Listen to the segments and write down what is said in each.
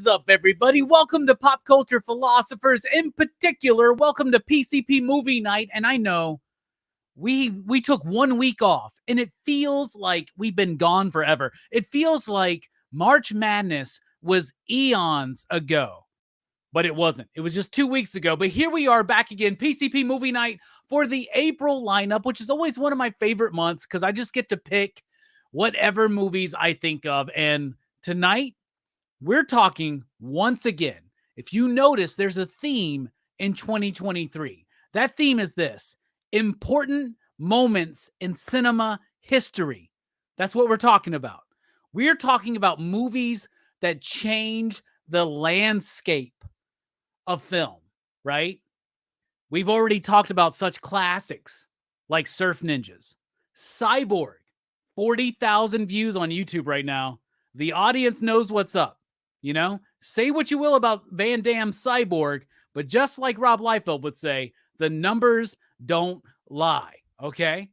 is up, everybody? Welcome to Pop Culture Philosophers. In particular, welcome to PCP Movie Night. And I know we took 1 week off, and it feels like we've been gone forever. It feels like March Madness was eons ago, but it wasn't. It was just 2 weeks ago. But here we are back again, PCP Movie Night for the April lineup, which is always one of my favorite months because I just get to pick whatever movies I think of. And tonight, we're talking once again. If you notice, there's a theme in 2023. That theme is this: important moments in cinema history. That's what we're talking about. We're talking about movies that change the landscape of film, right? We've already talked about such classics like Surf Ninjas, Cyborg, 40,000 views on YouTube right now. The audience knows what's up. You know, say what you will about Van Damme's Cyborg, but just like Rob Liefeld would say, the numbers don't lie, okay?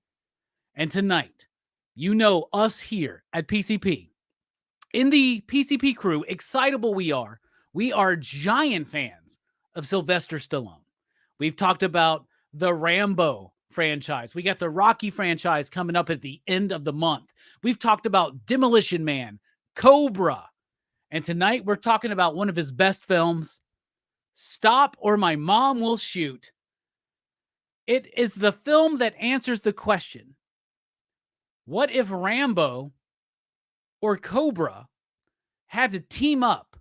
And tonight, you know us here at PCP. In the PCP crew, excitable we are giant fans of Sylvester Stallone. We've talked about the Rambo franchise. We got the Rocky franchise coming up at the end of the month. We've talked about Demolition Man, Cobra. And tonight we're talking about one of his best films, Stop or My Mom Will Shoot. It is the film that answers the question, what if Rambo or Cobra had to team up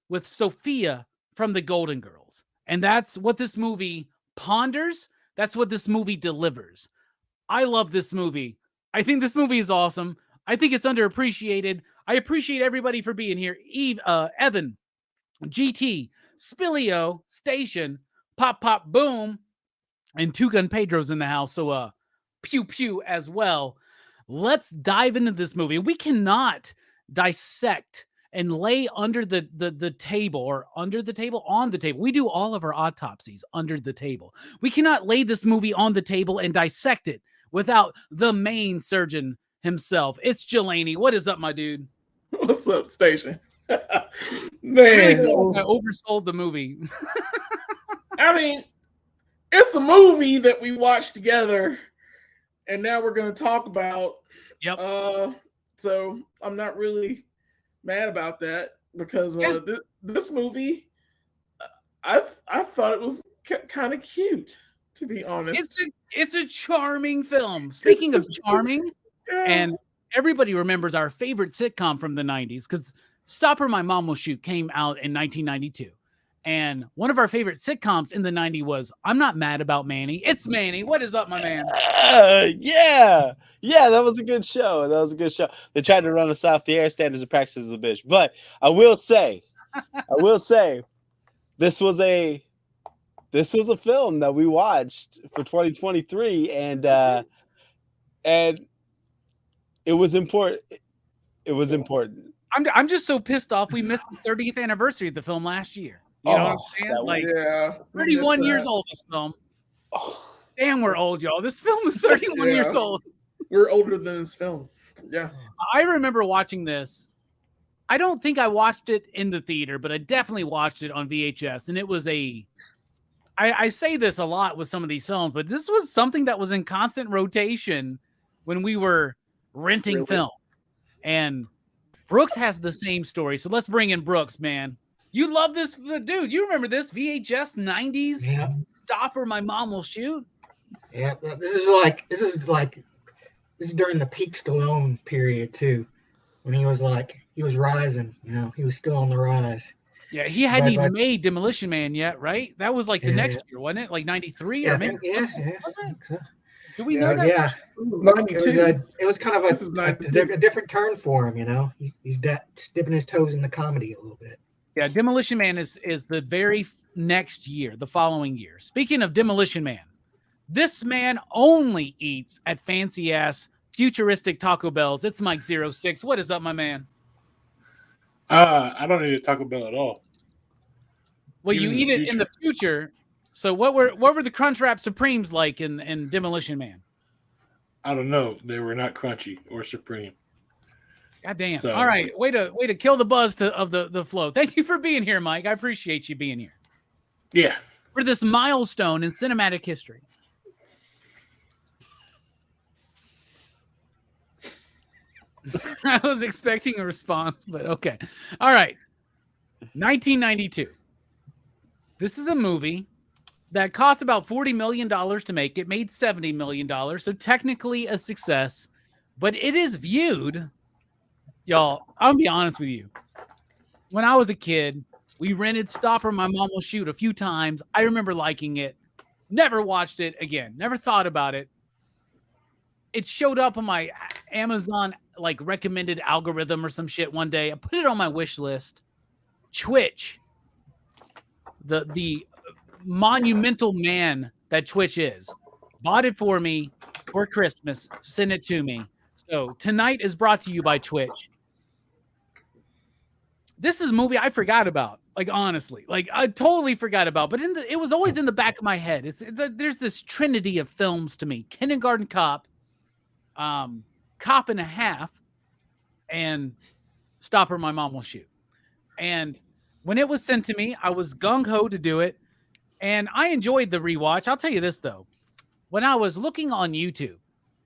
with Sophia from the Golden Girls? And that's what this movie ponders. That's what this movie delivers. I love this movie. I think this movie is awesome. I think it's underappreciated. I appreciate everybody for being here. Evan, GT, Spillio, Station, Pop Pop Boom, and Two Gun Pedro's in the house. So pew pew as well. Let's dive into this movie. We cannot dissect and lay under the table or under the table, on the table. We do all of our autopsies under the table. We cannot lay this movie on the table and dissect it without the main surgeon himself. It's Jelani. What is up, my dude? What's up, Station? Man, I oversold the movie. I mean, it's a movie that we watched together, and now we're going to talk about. Yep. So I'm not really mad about that because this movie, I thought it was kind of cute, to be honest. It's a charming film. Speaking of charming, and everybody remembers our favorite sitcom from the 90s because Stop or My Mom Will Shoot came out in 1992. And one of our favorite sitcoms in the 90s was I'm Not Mad About Manny. It's Manny. What is up, my man? Yeah, that was a good show. They tried to run us off the air standards and practices a bitch. But I will say, this was a film that we watched for 2023, and it was important. It was important. I'm just so pissed off. We missed the 30th anniversary of the film last year. You know what I'm saying? 31 years old, this film. Damn, we're old, y'all. This film is 31 years old. We're older than this film. Yeah. I remember watching this. I don't think I watched it in the theater, but I definitely watched it on VHS. And it was I say this a lot with some of these films, but this was something that was in constant rotation when we were renting film. And Brooks has the same story. So let's bring in Brooks, man. You love this, dude. You remember this VHS 90s? Yeah. Stop or My Mom Will Shoot. Yeah, this is during the peak Stallone period too, when he was rising. You know, he was still on the rise. Yeah, he hadn't even made Demolition Man yet, right? That was like the next year, wasn't it? Like 93 or maybe? Yeah. Was it? Do we know that? Yeah, 92. It was kind of a different turn for him. You know, he's dipping his toes in the comedy a little bit. Yeah, Demolition Man is the very next year, the following year. Speaking of Demolition Man, this man only eats at fancy-ass futuristic Taco Bells. It's Mike 06. What is up, my man? I don't eat a Taco Bell at all. Well, you eat it in the future. So what were the Crunchwrap Supremes like in Demolition Man? I don't know. They were not crunchy or supreme. God damn. So- All right. Way to kill the buzz of the flow. Thank you for being here, Mike. I appreciate you being here. Yeah. For this milestone in cinematic history. I was expecting a response, but okay. All right. 1992. This is a movie that cost about $40 million to make. It made $70 million, so technically a success, but it is viewed, y'all, I'll be honest with you. When I was a kid, we rented Stop or My Mom Will Shoot a few times. I remember liking it. Never watched it again. Never thought about it. It showed up on my Amazon like recommended algorithm or some shit one day. I put it on my wish list. Twitch, the monumental man that Twitch is, bought it for me for Christmas, sent it to me. So tonight is brought to you by Twitch. This is a movie I forgot about, like honestly, like I totally forgot about, but it was always in the back of my head. There's this trinity of films to me: Kindergarten Cop, Cop and a Half, and Stop or My Mom Will Shoot. And when it was sent to me, I was gung-ho to do it, and I enjoyed the rewatch. I'll tell you this though, when I was looking on YouTube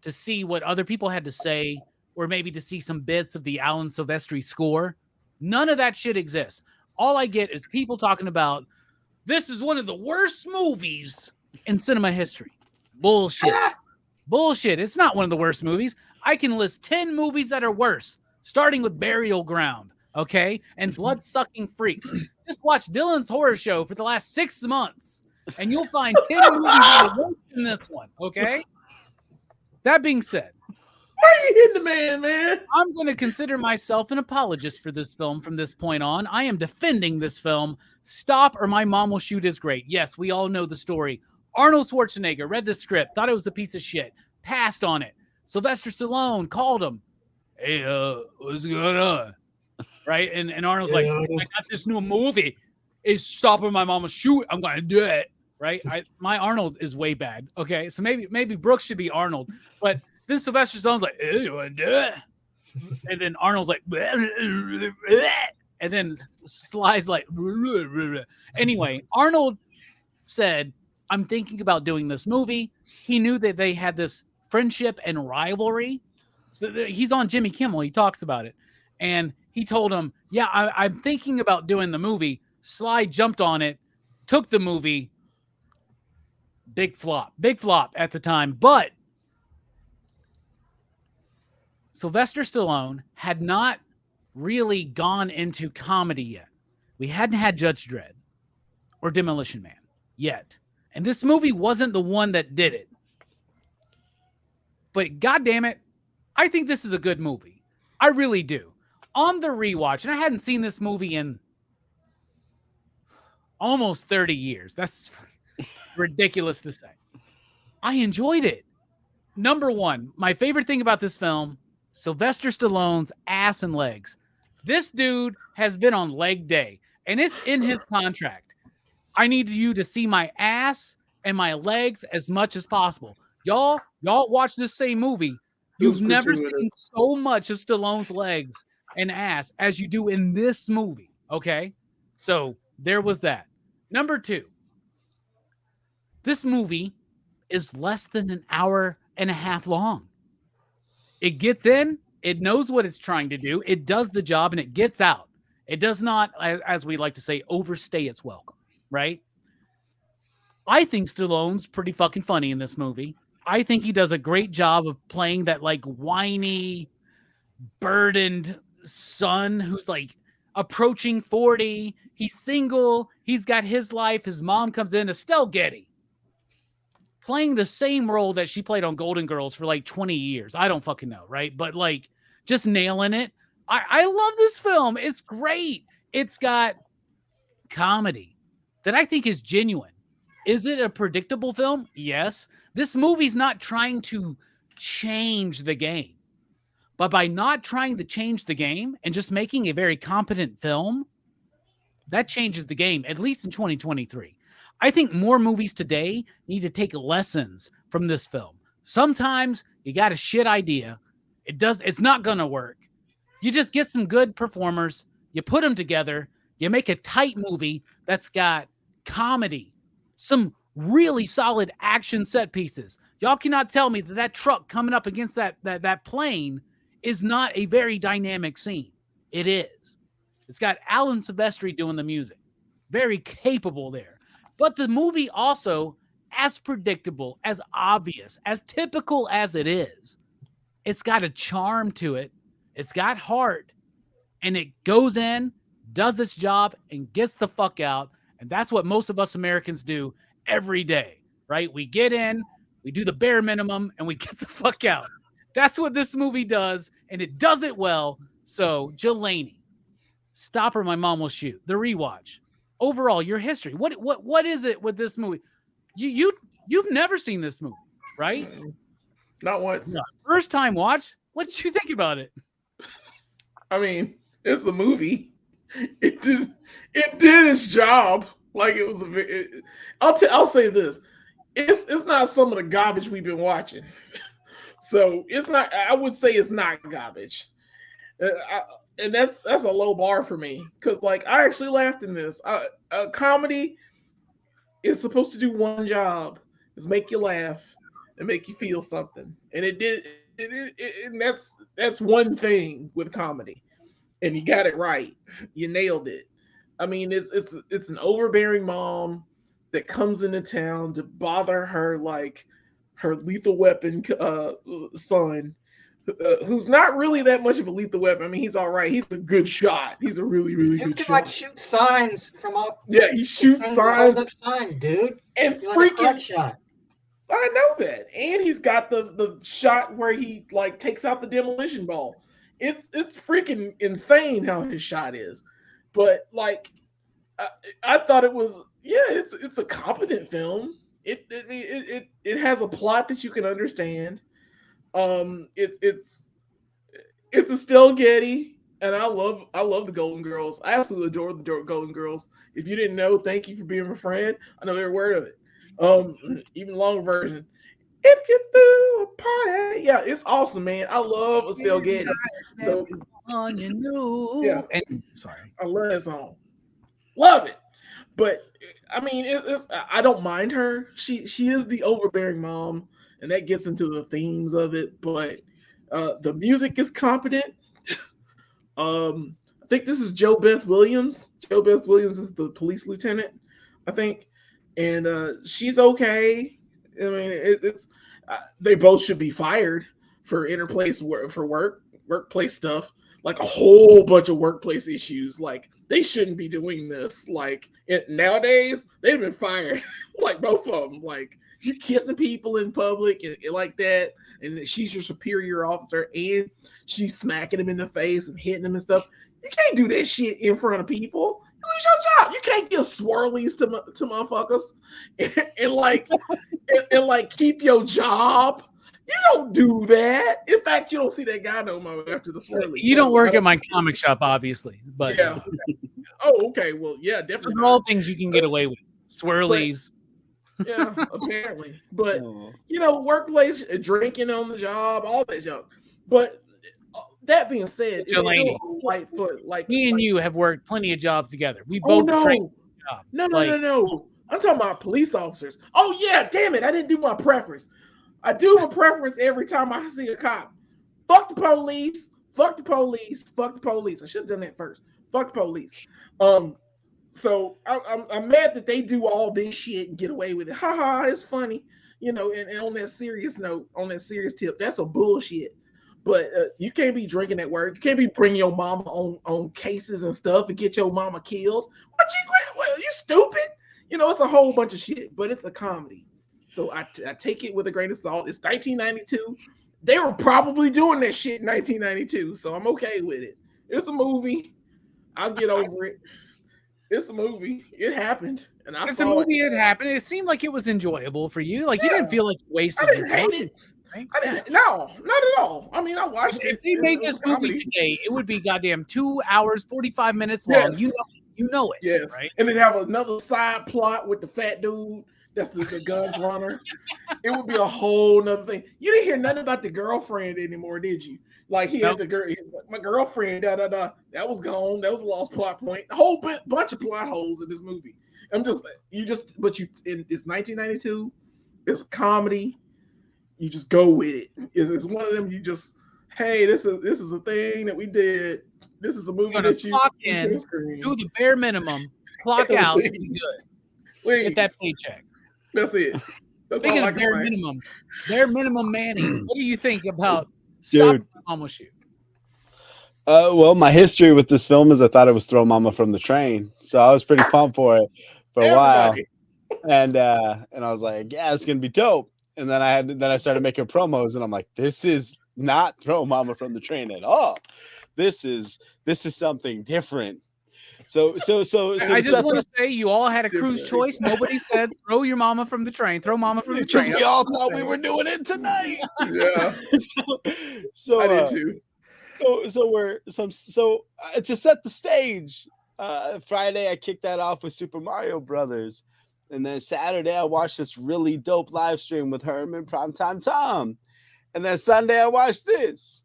to see what other people had to say, or maybe to see some bits of the Alan Silvestri score, none of that shit exists. All I get is people talking about this is one of the worst movies in cinema history. Bullshit. Bullshit. It's not one of the worst movies. I can list 10 movies that are worse, starting with Burial Ground, okay? And Blood-Sucking Freaks. Just watch Dylan's Horror Show for the last 6 months, and you'll find 10 movies that are worse than this one, okay? That being said, why are you hitting the man? I'm going to consider myself an apologist for this film from this point on. I am defending this film. Stop or My Mom Will Shoot is great. Yes, we all know the story. Arnold Schwarzenegger read the script, thought it was a piece of shit, passed on it. Sylvester Stallone called him. Hey, what's going on? Right? And Arnold's like, I got this new movie. It's Stop or My Mom Will Shoot. I'm going to do it. Right? My Arnold is way bad. Okay, so maybe Brooks should be Arnold, but then Sylvester Stallone's like, hey, you want to do it? And then Arnold's like, and then Sly's like, anyway, Arnold said, I'm thinking about doing this movie. He knew that they had this friendship and rivalry. So he's on Jimmy Kimmel. He talks about it. And he told him, yeah, I'm thinking about doing the movie. Sly jumped on it, took the movie. Big flop at the time. But Sylvester Stallone had not really gone into comedy yet. We hadn't had Judge Dredd or Demolition Man yet. And this movie wasn't the one that did it. But goddamn it, I think this is a good movie. I really do. On the rewatch, and I hadn't seen this movie in almost 30 years. That's ridiculous to say. I enjoyed it. Number one, my favorite thing about this film, Sylvester Stallone's ass and legs. This dude has been on leg day, and it's in his contract. I need you to see my ass and my legs as much as possible. Y'all watch this same movie. You've never seen so much of Stallone's legs and ass as you do in this movie, okay? So there was that. Number two, this movie is less than an hour and a half long. It gets in, it knows what it's trying to do, it does the job, and it gets out. It does not, as we like to say, overstay its welcome, right? I think Stallone's pretty fucking funny in this movie. I think he does a great job of playing that like whiny, burdened son who's like approaching 40. He's single. He's got his life. His mom comes in, Estelle Getty, playing the same role that she played on Golden Girls for like 20 years. I don't fucking know, right? But like just nailing it. I love this film. It's great. It's got comedy that I think is genuine. Is it a predictable film? Yes. This movie's not trying to change the game. But by not trying to change the game and just making a very competent film, that changes the game, at least in 2023. I think more movies today need to take lessons from this film. Sometimes you got a shit idea. It's not going to work. You just get some good performers, you put them together, you make a tight movie that's got comedy, some really solid action set pieces. Y'all cannot tell me that truck coming up against that plane is not a very dynamic scene. It is. It's got Alan Silvestri doing the music. Very capable there. But the movie also, as predictable, as obvious, as typical as it is, it's got a charm to it. It's got heart. And it goes in, does its job, and gets the fuck out. And that's what most of us Americans do every day, right? We get in, we do the bare minimum, and we get the fuck out. That's what this movie does, and it does it well. So, Jelani, Stop or My Mom Will Shoot, the rewatch. Overall, your history. What is it with this movie? You've never seen this movie, right? Not once. No. First time watch. What did you think about it? I mean, it's a movie. It did its job. Like it was I'll say this. It's not some of the garbage we've been watching. So it's not. I would say it's not garbage. And that's a low bar for me because like I actually laughed in this. A comedy is supposed to do one job: is make you laugh and make you feel something. And it did. And that's one thing with comedy, and you got it right. You nailed it. I mean, it's an overbearing mom that comes into town to bother her like her Lethal Weapon son. Who's not really that much of a lethal weapon. I mean, he's all right. He's a good shot. He's a really, really good shot. Like shoot signs from up. Yeah, he shoots signs. Signs, dude. And freaking shot. I know that. And he's got the shot where he like takes out the demolition ball. It's freaking insane how his shot is. But like, I thought it was it's a competent film. It has a plot that you can understand. It's Estelle Getty, and I love the Golden Girls. I absolutely adore the Golden Girls. If you didn't know, thank you for being my friend. I know every word of it. Even longer version. If you threw a party, yeah, it's awesome, man. I love Estelle Getty. So on you knew. Yeah, and sorry, I love that song. Love it. But I mean, I don't mind her. She is the overbearing mom. And that gets into the themes of it, but the music is competent. I think this is Jo Beth Williams. Jo Beth Williams is the police lieutenant, I think, and she's okay. I mean, they both should be fired for workplace stuff, like a whole bunch of workplace issues. Like they shouldn't be doing this. Like nowadays, they've been fired, like both of them. Like. You kissing people in public and like that, and she's your superior officer, and she's smacking them in the face and hitting them and stuff. You can't do that shit in front of people. You lose your job. You can't give swirlies to motherfuckers and like keep your job. You don't do that. In fact, you don't see that guy no more after the swirly. You don't work at my comic shop, obviously, but yeah. Oh, okay. Well, yeah, definitely. Those are all things you can get away with. Swirlies. Yeah, apparently. But workplace drinking on the job, all that junk. But that being said, it's still light foot. Like me and you have worked plenty of jobs together. We both trained. No. I'm talking about police officers. Oh yeah, damn it! I didn't do my preference. I do my preference every time I see a cop. Fuck the police. Fuck the police. Fuck the police. I should have done that first. Fuck the police. So I'm mad that they do all this shit and get away with it. Ha ha, it's funny, And on that serious note, on that serious tip, that's a bullshit. But you can't be drinking at work. You can't be bringing your mama on cases and stuff and get your mama killed. What you stupid? It's a whole bunch of shit. But it's a comedy, so I take it with a grain of salt. It's 1992. They were probably doing that shit in 1992, so I'm okay with it. It's a movie. I'll get over it. It's a movie. It happened, and it's a movie. It happened. It seemed like it was enjoyable for you. Like you didn't feel like you wasted. I didn't hate it. Right? No, not at all. I mean, I watched it. If they made this movie today, it would be goddamn 2 hours 45 minutes long. Yes. You know it. Yes, right? And then have another side plot with the fat dude. That's the guns runner. It would be a whole nother thing. You didn't hear nothing about the girlfriend anymore, did you? Like he had the girl, my girlfriend, da da da. That was gone. That was a lost plot point. A whole bunch of plot holes in this movie. It's 1992. It's a comedy. You just go with it. It's one of them. You just, hey, this is a thing that we did. This is a movie that you clock in, do the bare minimum, clock out, and be good. Get that paycheck. That's it. Speaking of bare minimum, Manny, what do you think about Stop Mama Shoot? Well, my history with this film is I thought it was Throw Mama from the Train, so I was pretty pumped for it for a while, and I was like, yeah, it's gonna be dope. And then I started making promos, and I'm like, this is not Throw Mama from the Train at all. This is something different. So I just want to say you all had a cruise choice. Nobody said throw your mama from the train. Throw mama from the train. Because we all thought we were doing it tonight. Yeah. so I did too. So to set the stage, Friday I kicked that off with Super Mario Brothers, and then Saturday I watched this really dope live stream with Herman Primetime Tom, and then Sunday I watched this.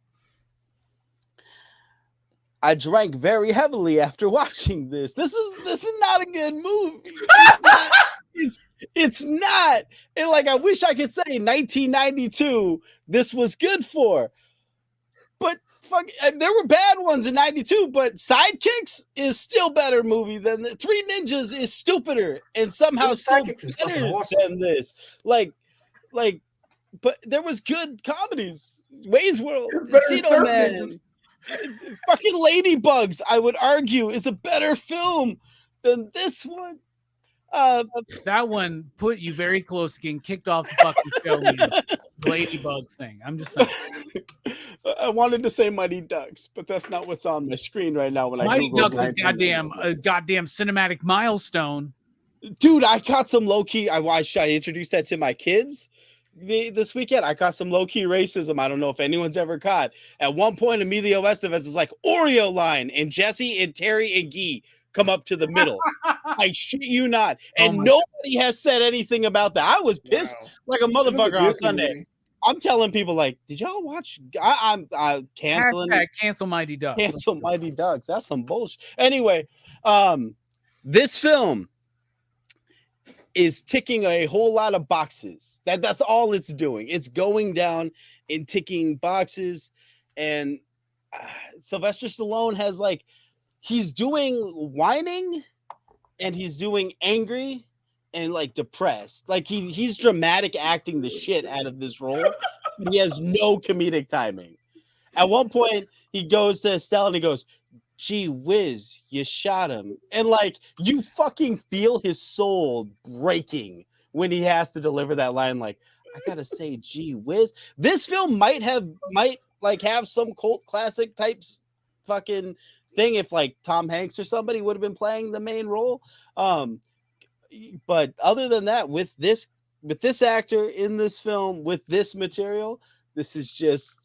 I drank very heavily after watching this. This is not a good movie. It's not. And like I wish I could say 1992 this was good for. But there were bad ones in 92, but Sidekicks is still better movie than the Three Ninjas is stupider and somehow still better than this. Like but there was good comedies. Wayne's World, Encino Man. Fucking Ladybugs, I would argue, is a better film than this one. That one put you very close to getting kicked off the fucking show. Ladybugs thing. I'm just saying. I wanted to say Mighty Ducks, but that's not what's on my screen right now. When Mighty Ducks is goddamn cinematic milestone. Dude, I caught some low key. I introduced that to my kids this weekend. I caught some low-key racism. I don't know if anyone's ever caught. At one point, Emilio Estevez is like, Oreo line, and Jesse and Terry and Guy come up to the middle. I shit you not. And nobody has said anything about that. I was pissed like a motherfucker on Sunday. I'm telling people, like, did y'all watch? I'm canceling. Cancel Mighty Ducks. Cancel Mighty Ducks. That's some bullshit. Anyway, this film is ticking a whole lot of boxes. That's all it's doing. It's going down and ticking boxes. And Sylvester Stallone has he's doing whining and he's doing angry and depressed. He's dramatic acting the shit out of this role. He has no comedic timing. At one point, he goes to Estelle and he goes, gee whiz, you shot him. And you fucking feel his soul breaking when he has to deliver that line. I gotta say, gee whiz. This film might have some cult classic types fucking thing if Tom Hanks or somebody would have been playing the main role. But other than that, with this actor in this film, with this material, this is just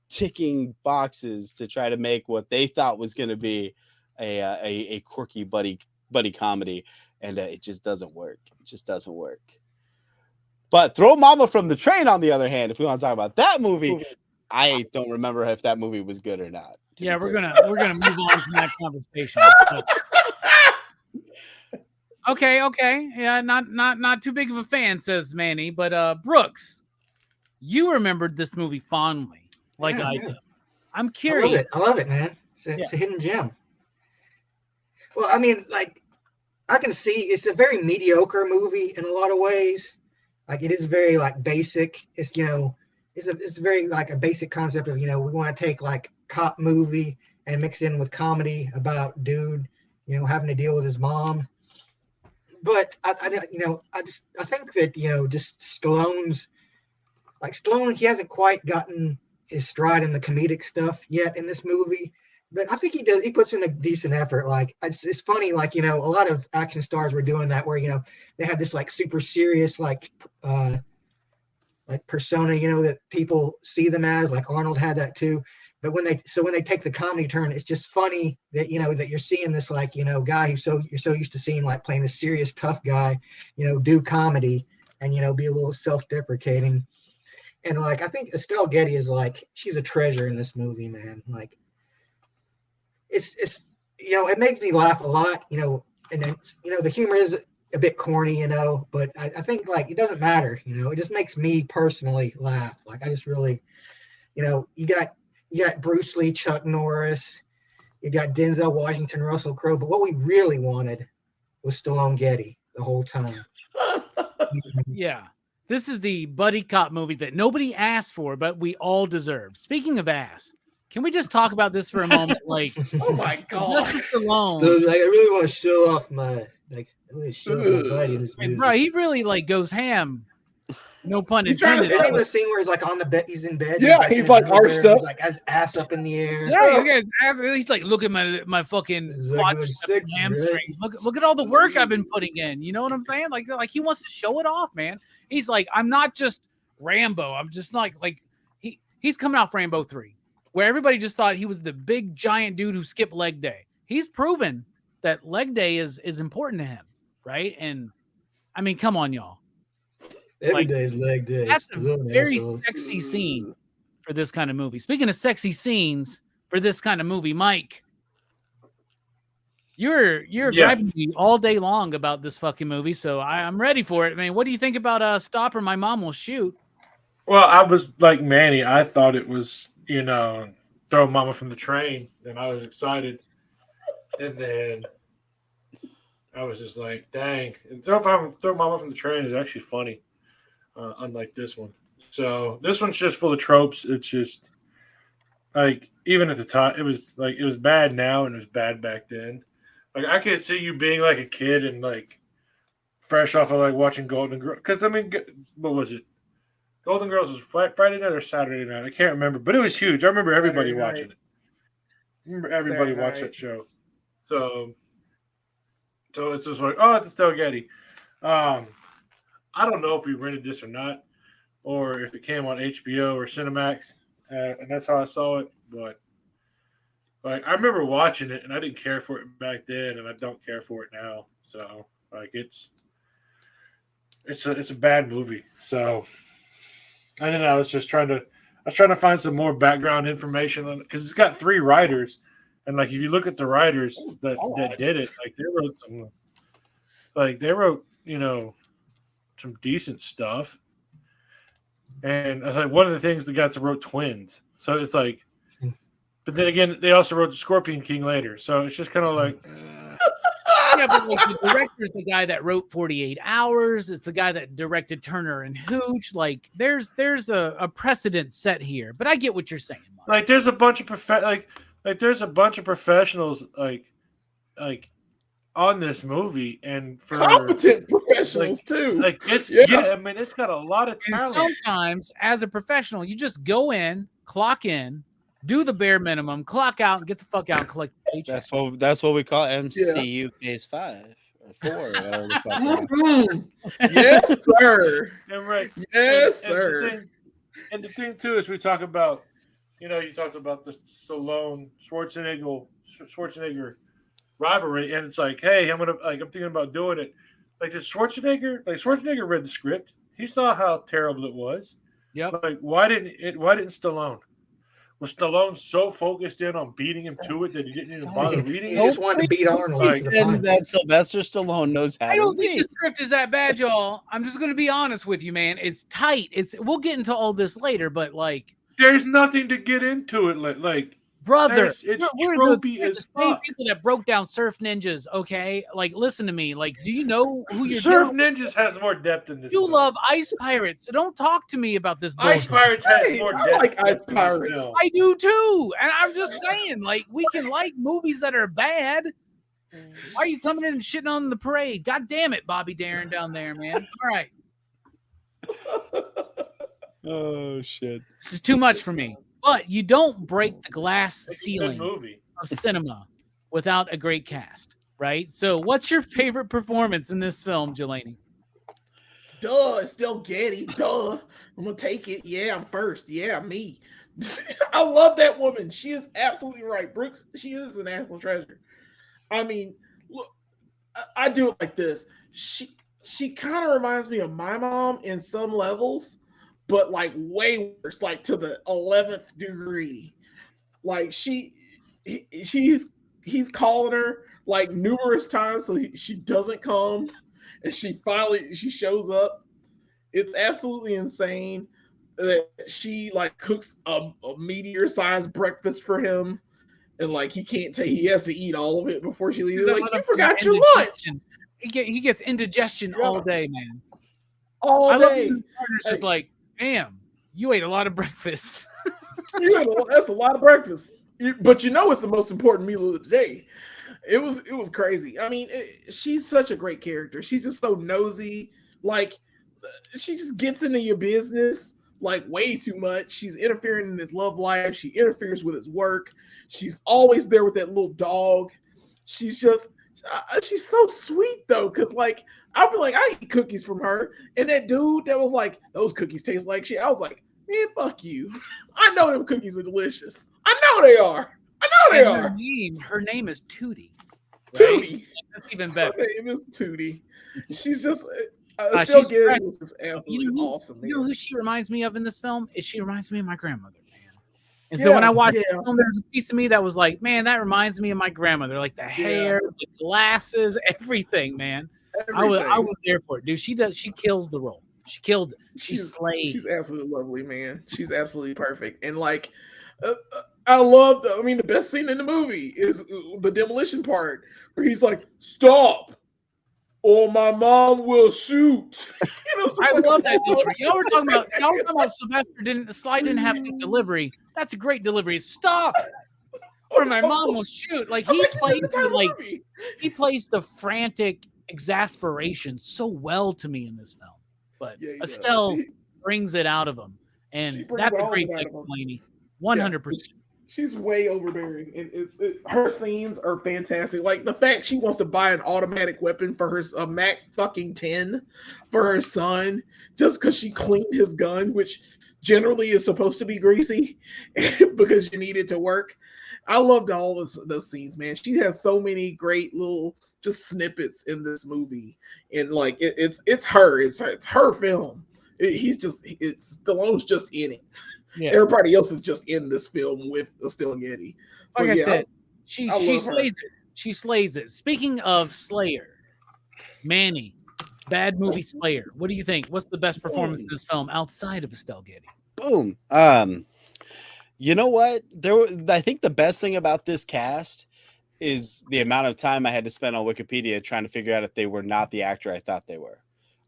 ticking boxes to try to make what they thought was going to be a quirky buddy comedy, and it just doesn't work. It just doesn't work. But Throw Mama from the Train, on the other hand, if we want to talk about that movie, I don't remember if that movie was good or not. Yeah, we're gonna move on from that conversation. Okay. Yeah, not too big of a fan, says Manny, but Brooks, you remembered this movie fondly. I do. I'm curious. I love it, man. It's a hidden gem. Well, I mean, I can see it's a very mediocre movie in a lot of ways. It is very basic. It's it's very a basic concept of we want to take cop movie and mix in with comedy about dude having to deal with his mom. But I think that just Stallone's Stallone, he hasn't quite gotten his stride in the comedic stuff yet in this movie, but I think he does. He puts in a decent effort. It's funny, a lot of action stars were doing that, where they have this super serious persona, that people see them as. Arnold had that too. But when they take the comedy turn, it's just funny that that you're seeing this guy who's you're so used to seeing playing this serious tough guy, do comedy and be a little self-deprecating. And like I think Estelle Getty is like she's a treasure in this movie, man. Like it's it makes me laugh a lot, and then the humor is a bit corny, but I think like it doesn't matter, it just makes me personally laugh. Like I just really, you got Bruce Lee, Chuck Norris, you got Denzel Washington, Russell Crowe, but what we really wanted was Stallone Getty the whole time. Yeah. This is the buddy cop movie that nobody asked for, but we all deserve. Speaking of ass, can we just talk about this for a moment? Like, Oh my God. Sylvester Stallone. So, like, I really want to show off my buddy in this movie. Bro, he really like goes ham. No pun He's trying to intended. There's even a scene where he's like on the bed, he's in bed. Yeah, he's like arched up. He's like has ass up in the air. Yeah, you guys. He's like, look at my fucking He's like, quadriceps "Sick, hamstrings. Look at all the work I've been putting in. You know what I'm saying? Like he wants to show it off, man. He's like, I'm not just Rambo. I'm just like he's coming off Rambo 3, where everybody just thought he was the big giant dude who skipped leg day. He's proven that leg day is important to him, right? And I mean, come on, y'all. Every day's leg day. That's a very sexy scene for this kind of movie. Speaking of sexy scenes for this kind of movie, Mike, you're griping me all day long about this fucking movie, so I'm ready for it. I mean, what do you think about Stop or My Mom Will Shoot? Well, I was like Manny. I thought it was, throw Mama from the train, and I was excited. And then I was just like, dang. And throw Mama from the train is actually funny. Unlike this one. So this one's just full of tropes. It's just like, even at the time, it was bad now and it was bad back then. Like I could see you being like a kid and like fresh off of like watching Golden Girls. Because I mean, what was it? Golden Girls was Friday night or Saturday night. I can't remember, but it was huge. I remember everybody watching it. I remember everybody watched that show. So it's just like, oh, it's Estelle Getty. I don't know if we rented this or not, or if it came on HBO or Cinemax, and that's how I saw it. But like, I remember watching it, and I didn't care for it back then, and I don't care for it now. So like, it's a bad movie. So I think I was trying to find some more background information on it because it's got 3 writers, and like if you look at the writers that did it, like they wrote some decent stuff. And I was like, one of the things the guys that wrote Twins. So it's like, but then again, they also wrote The Scorpion King later. So it's just kind of like, Yeah, but like the director's the guy that wrote 48 Hours. It's the guy that directed Turner and Hooch. Like there's a precedent set here. But I get what you're saying, Mark. Like there's a bunch of there's a bunch of professionals like on this movie, and for competent professionals too. Like it's I mean, it's got a lot of talent. And sometimes as a professional, you just go in, clock in, do the bare minimum, clock out, and get the fuck out and collect the paycheck. That's what we call MCU Phase 5 or 4. Yes, sir. And right. Yes, and sir. The thing too is we talk about, you talked about the Stallone Schwarzenegger rivalry, and it's like, hey, I'm thinking about doing it. Like, did Schwarzenegger read the script? He saw how terrible it was. Yeah. Like, why didn't Stallone? Was Stallone so focused in on beating him to it that he didn't even bother reading it? He just wanted to beat Arnold. And that Sylvester Stallone knows how to I don't think read. the script is that bad, y'all. I'm just going to be honest with you, man. It's tight. We'll get into all this later, but like, there's nothing to get into it. Like, brother, it's we're tropey the as same fuck. people that broke down Surf Ninjas. Okay, like, listen to me. Like, do you know who you're? Surf Ninjas has more depth in this. You film. love Ice Pirates, so don't talk to me about this. Ice bullshit. Pirates has more I depth. like Ice in this Pirates. film. I do too, and I'm just saying, like, we can like movies that are bad. Why are you coming in and shitting on the parade? God damn it, Bobby Darin down there, man. All right, Oh shit! this is too much for me. But you don't break the glass It's a good ceiling movie. of cinema without a great cast, right? So, what's your favorite performance in this film, Jelani? Duh, it's still Getty. Duh. I'm gonna take it. Yeah, I'm first. Yeah, me. I love that woman. She is absolutely right. Brooks, she is a national treasure. I mean, look, I do it like this. She kind of reminds me of my mom in some levels, but like way worse, like to the 11th degree. Like he's calling her like numerous times, so she doesn't come, and she shows up. It's absolutely insane that she like cooks a meteor-sized breakfast for him, and like he has to eat all of it before she leaves. Like, you forgot your lunch. He gets indigestion all day, man. All day. I love his partner's just like, damn, you ate a lot of breakfast. That's a lot of breakfast. But it's the most important meal of the day. It was crazy. I mean, she's such a great character. She's just so nosy. Like, she just gets into your business like way too much. She's interfering in his love life. She interferes with his work. She's always there with that little dog. She's so sweet though, because like I'll be like, I eat cookies from her, and that dude that was like, those cookies taste like shit. I was like, man, fuck you. I know them cookies are delicious. I know they are. Her name is Tootie. Right? Tootie. That's even better. Her name is Tootie. She's just she's Getty was just absolutely awesome. You know who she reminds me of in this film? She reminds me of my grandmother, man. And so when I watched the film, there's a piece of me that was like, man, that reminds me of my grandmother. Like the hair, the glasses, everything, man. Everything. I was there for it, dude. She kills the role. She kills it. She slays. She's absolutely lovely, man. She's absolutely perfect. And like, I love the best scene in the movie is the demolition part where he's like, stop, or my mom will shoot. I love that delivery. Y'all were talking about Sylvester Sly didn't have good delivery. That's a great delivery. Stop, or my mom will shoot. Like he plays the frantic exasperation so well to me in this film. But Estelle brings it out of him, and that's a great pick, Blaney. 100%. She's way overbearing, and her scenes are fantastic. Like the fact she wants to buy an automatic weapon for her Mac fucking 10 for her son just because she cleaned his gun, which generally is supposed to be greasy because you need it to work. I loved all those scenes, man. She has so many great little just snippets in this movie, and like it's her film. Stallone's just in it. Yeah. Everybody else is just in this film with Estelle Getty. So, like I said, she slays it. She slays it. Speaking of Slayer, Manny, bad movie Slayer. What do you think? What's the best performance in this film outside of Estelle Getty? Boom. You know what? I think the best thing about this cast is the amount of time I had to spend on Wikipedia trying to figure out if they were not the actor I thought they were.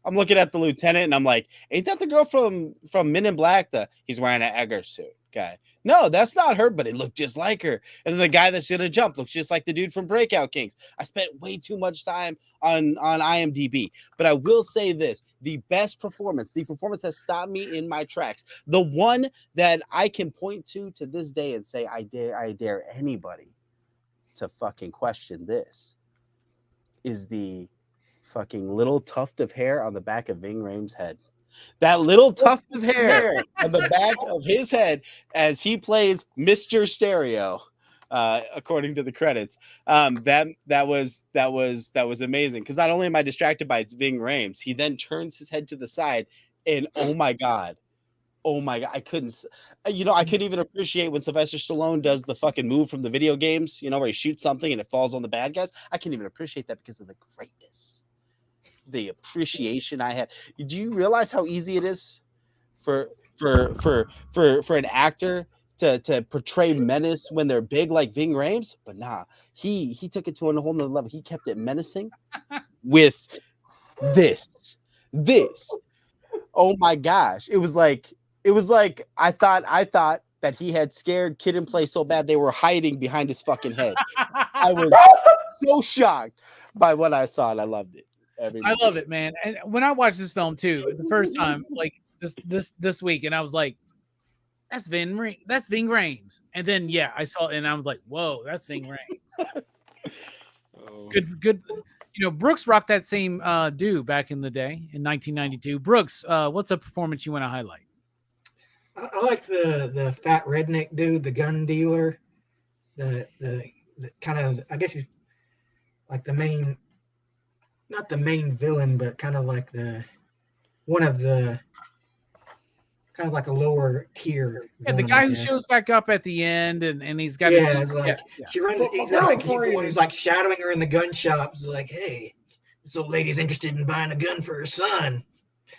I'm looking at the lieutenant and I'm like, ain't that the girl from Men in Black? He's wearing an Egger suit guy. No, that's not her, but it looked just like her. And then the guy that's gonna jump looks just like the dude from Breakout Kings. I spent way too much time on IMDb, but I will say this: the best performance, the performance that stopped me in my tracks, the one that I can point to this day and say, I dare anybody to fucking question this, is the fucking little tuft of hair on the back of Ving Rhames' head. That little tuft of hair on the back of his head as he plays Mr. Stereo, according to the credits. That was amazing, because not only am I distracted by it's Ving Rhames, he then turns his head to the side, and oh my god, I couldn't even appreciate when Sylvester Stallone does the fucking move from the video games, where he shoots something and it falls on the bad guys. I can't even appreciate that because of the greatness. The appreciation I had. Do you realize how easy it is for an actor to portray menace when they're big like Ving Rhames? But nah, he took it to a whole nother level. He kept it menacing with this. Oh my gosh. It was like I thought that he had scared Kid and Play so bad they were hiding behind his fucking head. I was so shocked by what I saw, and I loved it. I love it, man. And when I watched this film too, the first time, like this week, and I was like, that's Ving Rhames. And then I saw it and I was like, whoa, that's Ving Rhames. Good. Brooks rocked that same do back in the day in 1992. Brooks, what's a performance you want to highlight? I like the fat redneck dude, the gun dealer, the kind of, I guess he's like the main, not the main villain, but kind of like one of the kind of like a lower tier. Yeah, the villain, guy I who guess. shows back up at the end and he's got She runs. But He's my like he's the girlfriend- one who's like shadowing her in the gun shop. He's like, hey, this old lady's interested in buying a gun for her son.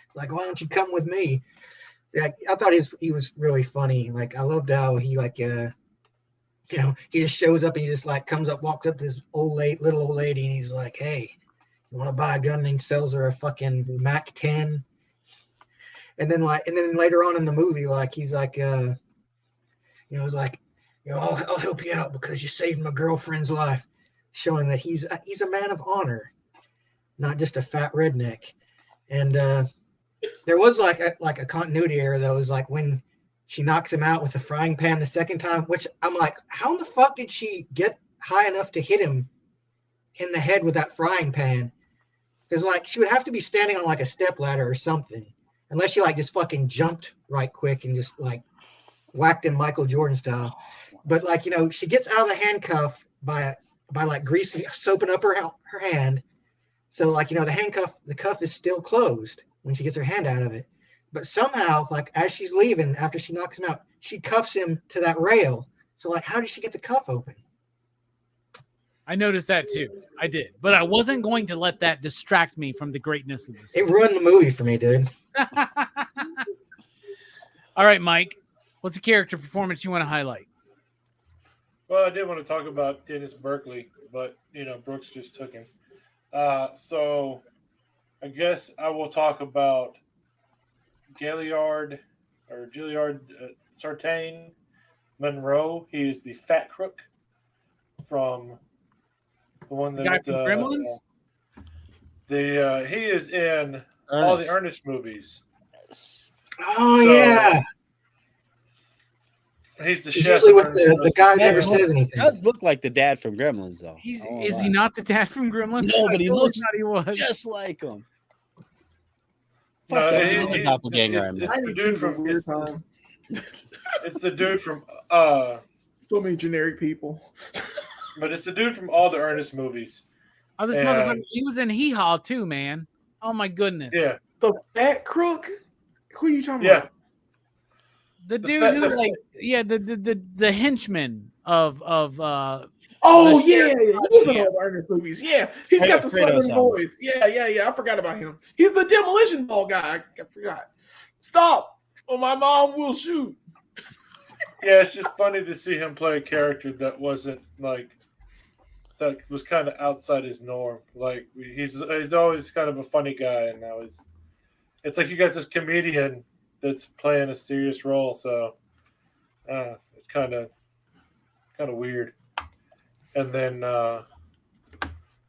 It's like, why don't you come with me? Yeah, I thought he was really funny. Like I loved how he like he just shows up and he just like comes up, walks up to this little old lady, and he's like, hey, you want to buy a gun? And he sells her a fucking Mac 10. And then later on in the movie, like he's like, he's like, I'll help you out because you saved my girlfriend's life, showing that he's a man of honor, not just a fat redneck. And there was like a continuity error though. It was like when she knocks him out with the frying pan the second time, which I'm like, how in the fuck did she get high enough to hit him in the head with that frying pan? Because like she would have to be standing on like a step ladder or something, unless she like just fucking jumped right quick and just like whacked him Michael Jordan style. But like she gets out of the handcuff by like soaping up her hand. So like the cuff is still closed when she gets her hand out of it. But somehow, like as she's leaving after she knocks him out, she cuffs him to that rail. So like, how did she get the cuff open? I noticed that too. I did, but I wasn't going to let that distract me from the greatness of this. It ruined the movie for me, dude. All right, Mike, what's a character performance you want to highlight? Well, I did want to talk about Dennis Berkeley, but Brooks just took him. So I guess I will talk about Gilliard Sartain Monroe. He is the fat crook from the one The guy from Gremlins? He is in all the Ernest movies. Oh yeah. He's the He's chef. usually with the guy who never says anything. He does look like the dad from Gremlins, though. Is he not the dad from Gremlins? No, but he looks he was. just like him. No, Fuck, that's he's- another he's- doppelganger I it's met. I the need dude to from weird time. it's the dude from So many generic people. but it's the dude from all the Ernest movies. Oh, this And- motherfucker. He was in Hee Haw too, man. Oh my goodness. Yeah. The fat crook? Who are you talking Yeah. about? The The dude fat- who the- like the henchman of Oh the yeah, sheriff. he was in all the Ernest movies. Yeah, he's got the Fredo southern sound. voice. Yeah. I forgot about him. He's the demolition ball guy. I forgot. Stop, or my mom will shoot. Yeah, it's just funny to see him play a character that wasn't like that was kind of outside his norm. Like he's always kind of a funny guy, and now it's like you got this comedian that's playing a serious role. So it's kind of weird. And then I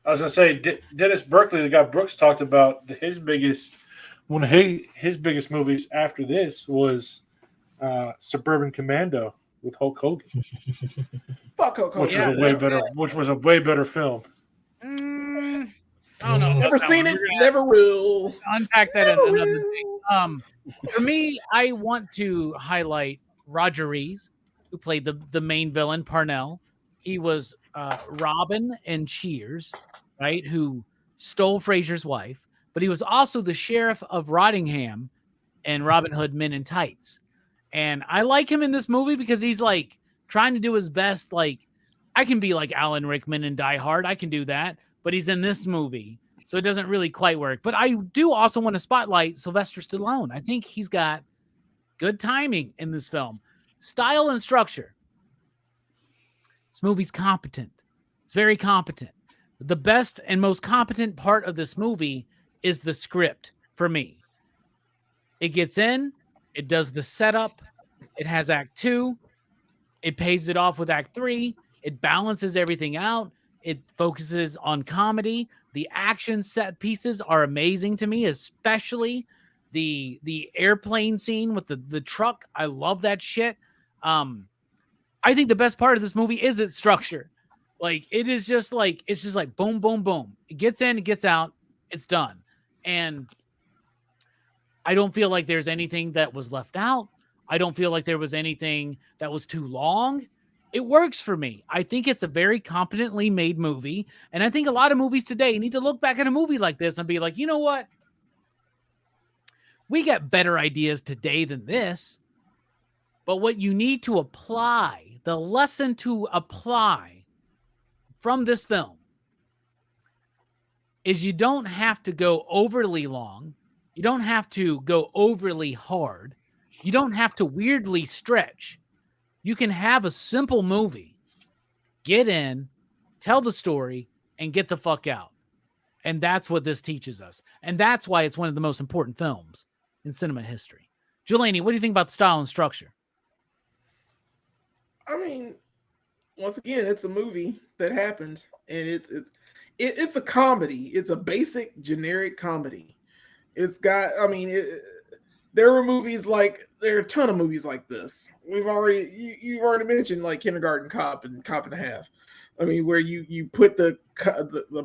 was gonna say Dennis Berkeley, the guy Brooks talked about, his biggest movies after this was Suburban Commando with Hulk Hogan, Fuck Hulk which Hogan. was a way better film. I don't know. Never about seen that it. one. We're gonna Never will. unpack that in Never another will. thing. For me, I want to highlight Roger Rees, who played the main villain, Parnell. He was Robin in Cheers, right? Who stole Fraser's wife, but he was also the sheriff of Rottingham and Robin Hood Men in Tights. And I like him in this movie because he's like trying to do his best. Like, I can be like Alan Rickman in Die Hard. I can do that, but he's in this movie, so it doesn't really quite work. But I do also want to spotlight Sylvester Stallone. I think he's got good timing in this film. Style and structure. This movie's competent. It's very competent. The best and most competent part of this movie is the script for me. It gets in, it does the setup, it has Act 2, it pays it off with Act 3, it balances everything out, it focuses on comedy. The action set pieces are amazing to me, especially the airplane scene with the truck. I love that shit. I think the best part of this movie is its structure. Like, it's just like boom, boom, boom. It gets in, it gets out, it's done. And I don't feel like there's anything that was left out. I don't feel like there was anything that was too long. It works for me. I think it's a very competently made movie. And I think a lot of movies today need to look back at a movie like this and be like, you know what? We got better ideas today than this. But what you need to apply, the lesson to apply from this film, is you don't have to go overly long. You don't have to go overly hard. You don't have to weirdly stretch. You can have a simple movie, get in, tell the story, and get the fuck out. And that's what this teaches us. And that's why it's one of the most important films in cinema history. Jelani, what do you think about the style and structure? I mean, once again, it's a movie that happened, and it's a comedy. It's a basic generic comedy. It's got, I mean, there are a ton of movies like this. You've already mentioned like Kindergarten Cop and Cop and a Half. I mean, where you put the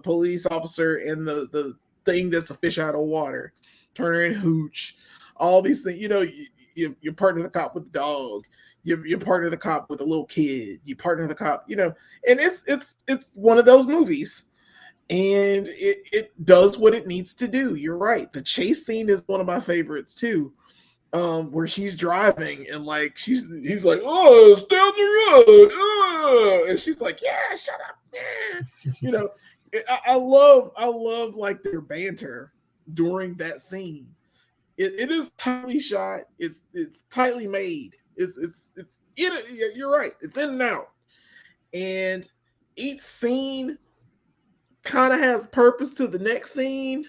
police officer and the thing that's a fish out of water, Turner and Hooch, all these things. You know, you partner the cop with the dog. You partner the cop with a little kid. You partner the cop, you know, and it's one of those movies, and it does what it needs to do. You're right. The chase scene is one of my favorites too, where she's driving and like he's like, oh, stay on the road, and she's like, yeah, shut up, yeah. You know, I love like their banter during that scene. It is tightly shot. It's tightly made. It's in it. You're right. It's in and out, and each scene kind of has purpose to the next scene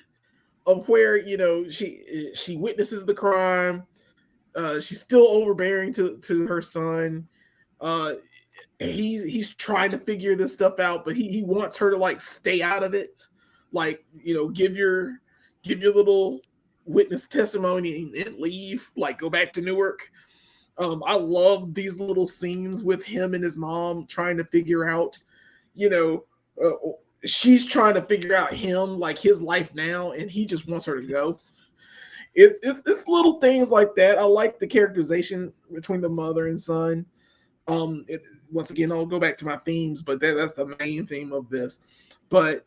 of where, you know, she witnesses the crime. She's still overbearing to her son. He's trying to figure this stuff out, but he wants her to like stay out of it, like, you know, give your little witness testimony and leave, like go back to Newark. I love these little scenes with him and his mom trying to figure out, you know, she's trying to figure out him, like his life now, and he just wants her to go. It's little things like that. I like the characterization between the mother and son. Once again, I'll go back to my themes, but that's the main theme of this. But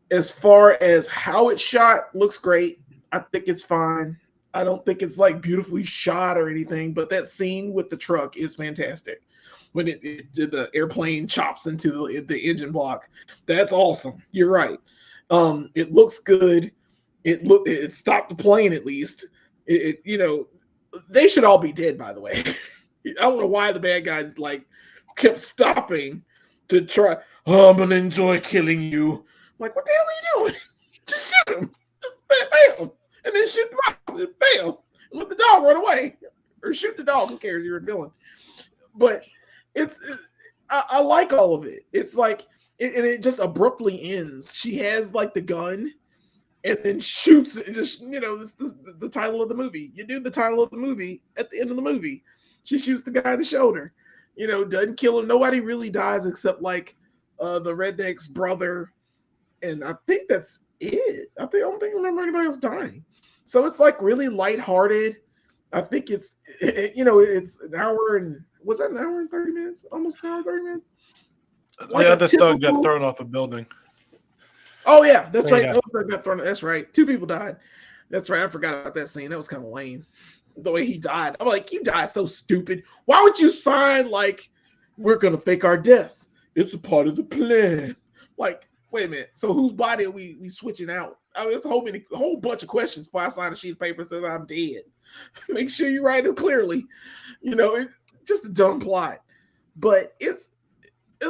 as far as how it's shot, looks great. I think it's fine. I don't think it's like beautifully shot or anything, but that scene with the truck is fantastic. When it did the airplane chops into the engine block, that's awesome. You're right. It looks good. It stopped the plane at least. You know, they should all be dead, by the way. I don't know why the bad guy like kept stopping to try. Oh, I'm gonna enjoy killing you. I'm like, what the hell are you doing? Just shoot him. Just bam, and then shoot the rock. Bam, and let the dog run away, or shoot the dog. Who cares? You're a villain. But I like all of it. It's like, and it just abruptly ends. She has like the gun, and then shoots it. And just, you know, this the title of the movie. You do the title of the movie at the end of the movie. She shoots the guy in the shoulder. You know, doesn't kill him. Nobody really dies except like the redneck's brother, and I think that's it. I don't think I remember anybody else dying. So it's like really lighthearted. I think it's, you know, it's an hour and, was that an hour and 30 minutes? Almost an hour and 30 minutes? Like the other thug got thrown off a building. Oh, yeah, that's right. Yeah. Got thrown. That's right. 2 people died. That's right. I forgot about that scene. That was kind of lame. The way he died. I'm like, you died so stupid. Why would you sign like, we're going to fake our deaths? It's a part of the plan. Like, wait a minute. So whose body are we switching out? I mean, it's a whole bunch of questions before I sign a sheet of paper that says I'm dead. Make sure you write it clearly. You know, it's just a dumb plot. But it's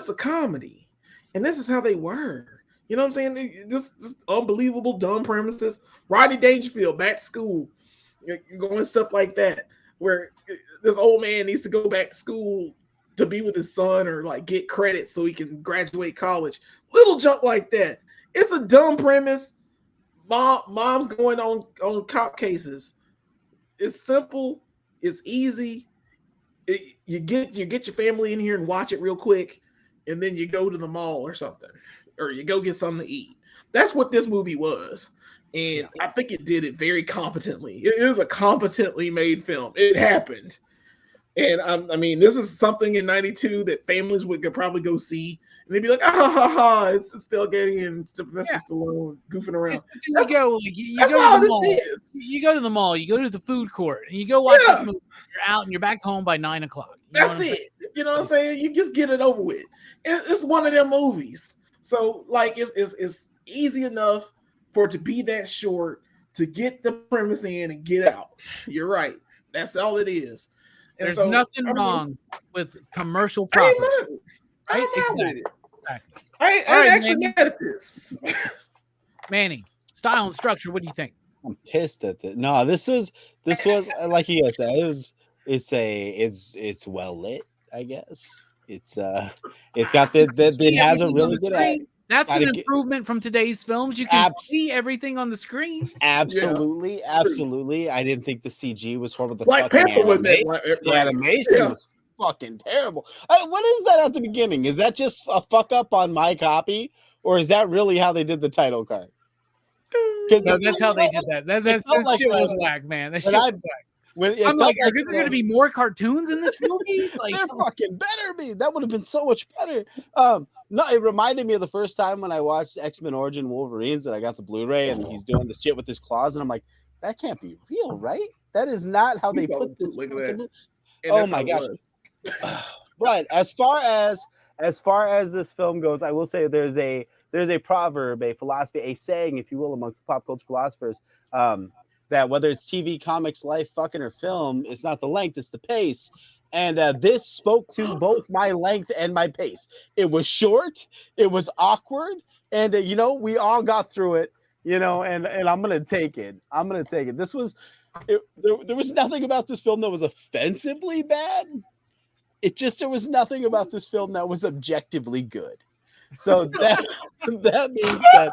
a comedy. And this is how they were. You know what I'm saying? This unbelievable dumb premises. Rodney Dangerfield back to school. You're going stuff like that. Where this old man needs to go back to school to be with his son or like get credit so he can graduate college. Little junk like that. It's a dumb premise. Mom's going on cop cases. It's simple. It's easy. You get your family in here and watch it real quick, and then you go to the mall or something, or you go get something to eat. That's what this movie was, and I think it did it very competently. It is a competently made film. It happened, and I mean, this is something in '92 that families could probably go see. they'd be like, ah ha ha ha, it's Estelle Getty and Sylvester Stallone goofing around. You go, like, you That's go all to the this mall. is. You go to the mall. You go to the food court, and you go watch this movie. You're out, and you're back home by 9 o'clock. That's it. You know what I'm saying? You just get it over with. It's one of them movies. So like it's easy enough for it to be that short, to get the premise in and get out. You're right. That's all it is. And there's so, nothing wrong with commercial property. Right? Exactly. I ain't actually mad at this. Manny, style and structure, what do you think? I'm pissed at this. No, this was like you guys said, it's well lit, I guess. It's got it has a really good That's an improvement from today's films. You can see everything on the screen. Absolutely. I didn't think the CG was horrible. The Black Panther was the animation was fucking terrible. What is that at the beginning? Is that just a fuck up on my copy, or is that really how they did the title card? No, that's how they did that. That shit was whack, man. That shit was whack. I'm like, is there going to be more cartoons in this movie? Like, there fucking better be. That would have been so much better. No, it reminded me of the first time when I watched X-Men Origin Wolverines and I got the Blu-ray and he's doing the shit with his claws and I'm like, that can't be real, right? That is not how they put this. Oh my gosh. But as far as this film goes, I will say there's a proverb, a philosophy, a saying, if you will, amongst pop culture philosophers, that whether it's TV, comics, life, fucking, or film, it's not the length, it's the pace. And this spoke to both my length and my pace. It was short, it was awkward, and we all got through it, and I'm gonna take it. This was there was nothing about this film that was offensively bad. There was nothing about this film that was objectively good. So that being said,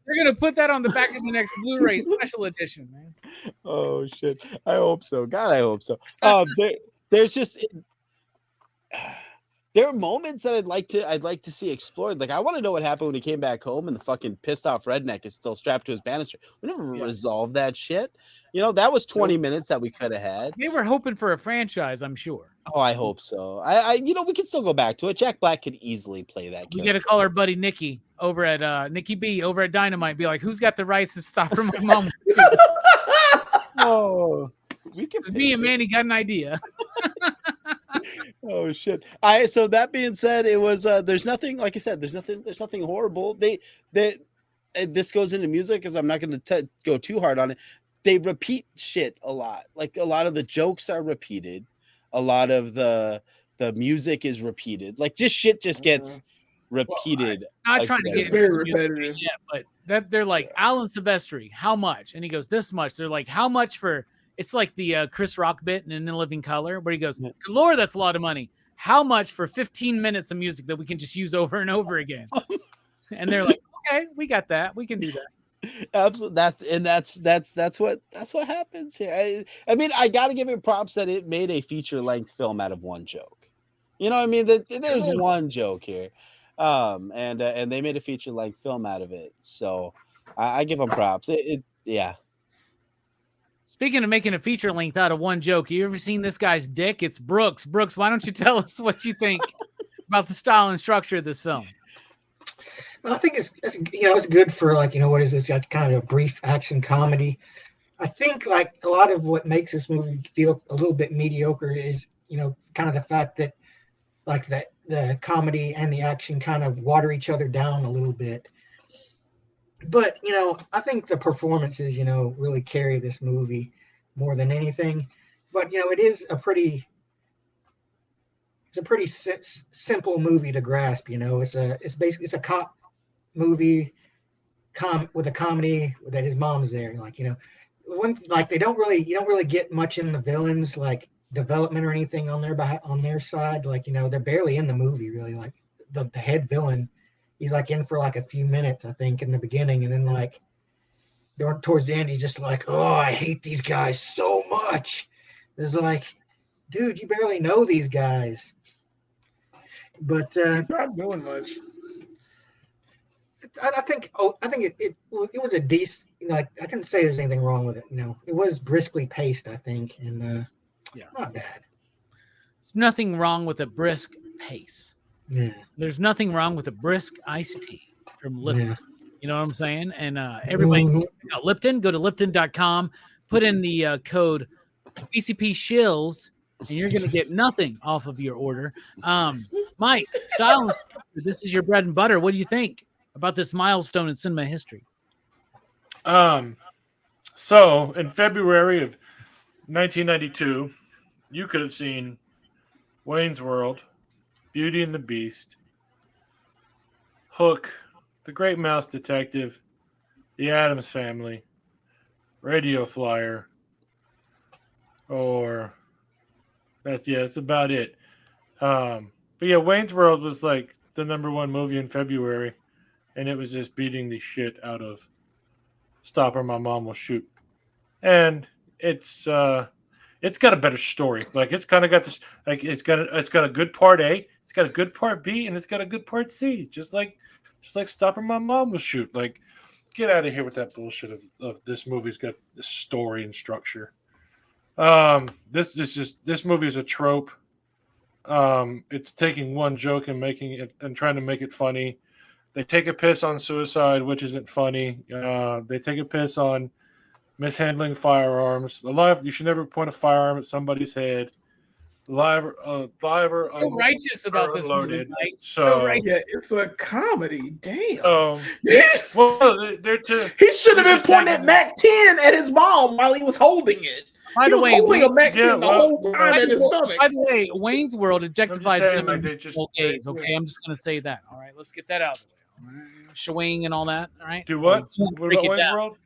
they're gonna put that on the back of the next Blu-ray special edition, man. Oh shit! I hope so. God, I hope so. There are moments that I'd like to see explored. Like I want to know what happened when he came back home and the fucking pissed off redneck is still strapped to his banister. We never resolved that shit. That was 20 minutes that we could have had. They were hoping for a franchise, I'm sure. Oh, I hope so. I we can still go back to it. Jack Black could easily play that. We got to call our buddy Nikki over at Nikki B over at Dynamite. Be like, who's got the rights to stop her mom? Oh, we can. Me and Manny got an idea. Oh shit! So that being said, it was there's nothing, like I said, there's nothing horrible. This goes into music because I'm not going to go too hard on it. They repeat shit a lot. Like a lot of the jokes are repeated. A lot of the music is repeated. Like shit gets repeated. Well, not trying to get very repetitive. Yeah, but that they're like Alan Silvestri, how much? And he goes this much. They're like, how much for? It's like the Chris Rock bit in Living Color where he goes, good Lord, that's a lot of money. How much for 15 minutes of music that we can just use over and over again? And they're like, okay, we got that. We can do that. Absolutely. That's what happens here. I mean, I got to give it props that it made a feature length film out of one joke. You know what I mean? There's one joke here. And they made a feature length film out of it. So I give them props. Yeah. Speaking of making a feature length out of one joke, you ever seen this guy's dick? It's Brooks. Brooks, why don't you tell us what you think about the style and structure of this film? Well, I think it's good for what is this? Kind of a brief action comedy. I think like a lot of what makes this movie feel a little bit mediocre is kind of the fact that that the comedy and the action kind of water each other down a little bit. But, I think the performances, really carry this movie more than anything. But, it is a pretty simple movie to grasp. It's basically a cop movie with a comedy that his mom's there. You don't really get much in the villains development or anything on their side. They're barely in the movie really. Like the head villain. He's in for a few minutes, I think, in the beginning, and then towards the end, he's just oh, I hate these guys so much. It's dude, you barely know these guys. But he's not doing much. I think it was a decent. I couldn't say there's anything wrong with it. It was briskly paced, I think, and not bad. There's nothing wrong with a brisk pace. Yeah. There's nothing wrong with a brisk iced tea from Lipton. Yeah. You know what I'm saying? And everybody, Mhm. check out Lipton. Go to Lipton.com. Put in the code PCP Shills, and you're going to get nothing off of your order. Mike, Style and Structure, this is your bread and butter. What do you think about this milestone in cinema history? So in February of 1992, you could have seen Wayne's World, Beauty and the Beast, Hook, The Great Mouse Detective, The Addams Family, Radio Flyer, or that's about it. But yeah, Wayne's World was like the number one movie in February, and it was just beating the shit out of Stop or My Mom Will Shoot. And it's got a better story. Like it's kind of got this, like it's got a good part A, it's got a good part B, and it's got a good part C. Just like Stop or My Mom Will Shoot. Like, get out of here with that bullshit of this movie's got the story and structure. This movie is a trope. It's taking one joke and making it and trying to make it funny. They take a piss on suicide, which isn't funny. They take a piss on mishandling firearms. You should never point a firearm at somebody's head. Live or So righteous about this movie, unloaded. Mike. So righteous. Yeah, it's a comedy. Damn. well, they're He should have been just pointing taking- at Mac 10 at his mom while he was holding it. By He the was way, holding a Mac 10 yeah, the well, whole time in his stomach. By the way, Wayne's World objectifies saying, women like, they in just- multiple gays. it Okay, was- I'm just gonna say that. All right, let's get that out of the way. All right. Showing and all that. All right. Do So, what? break What it about Wayne's down. World?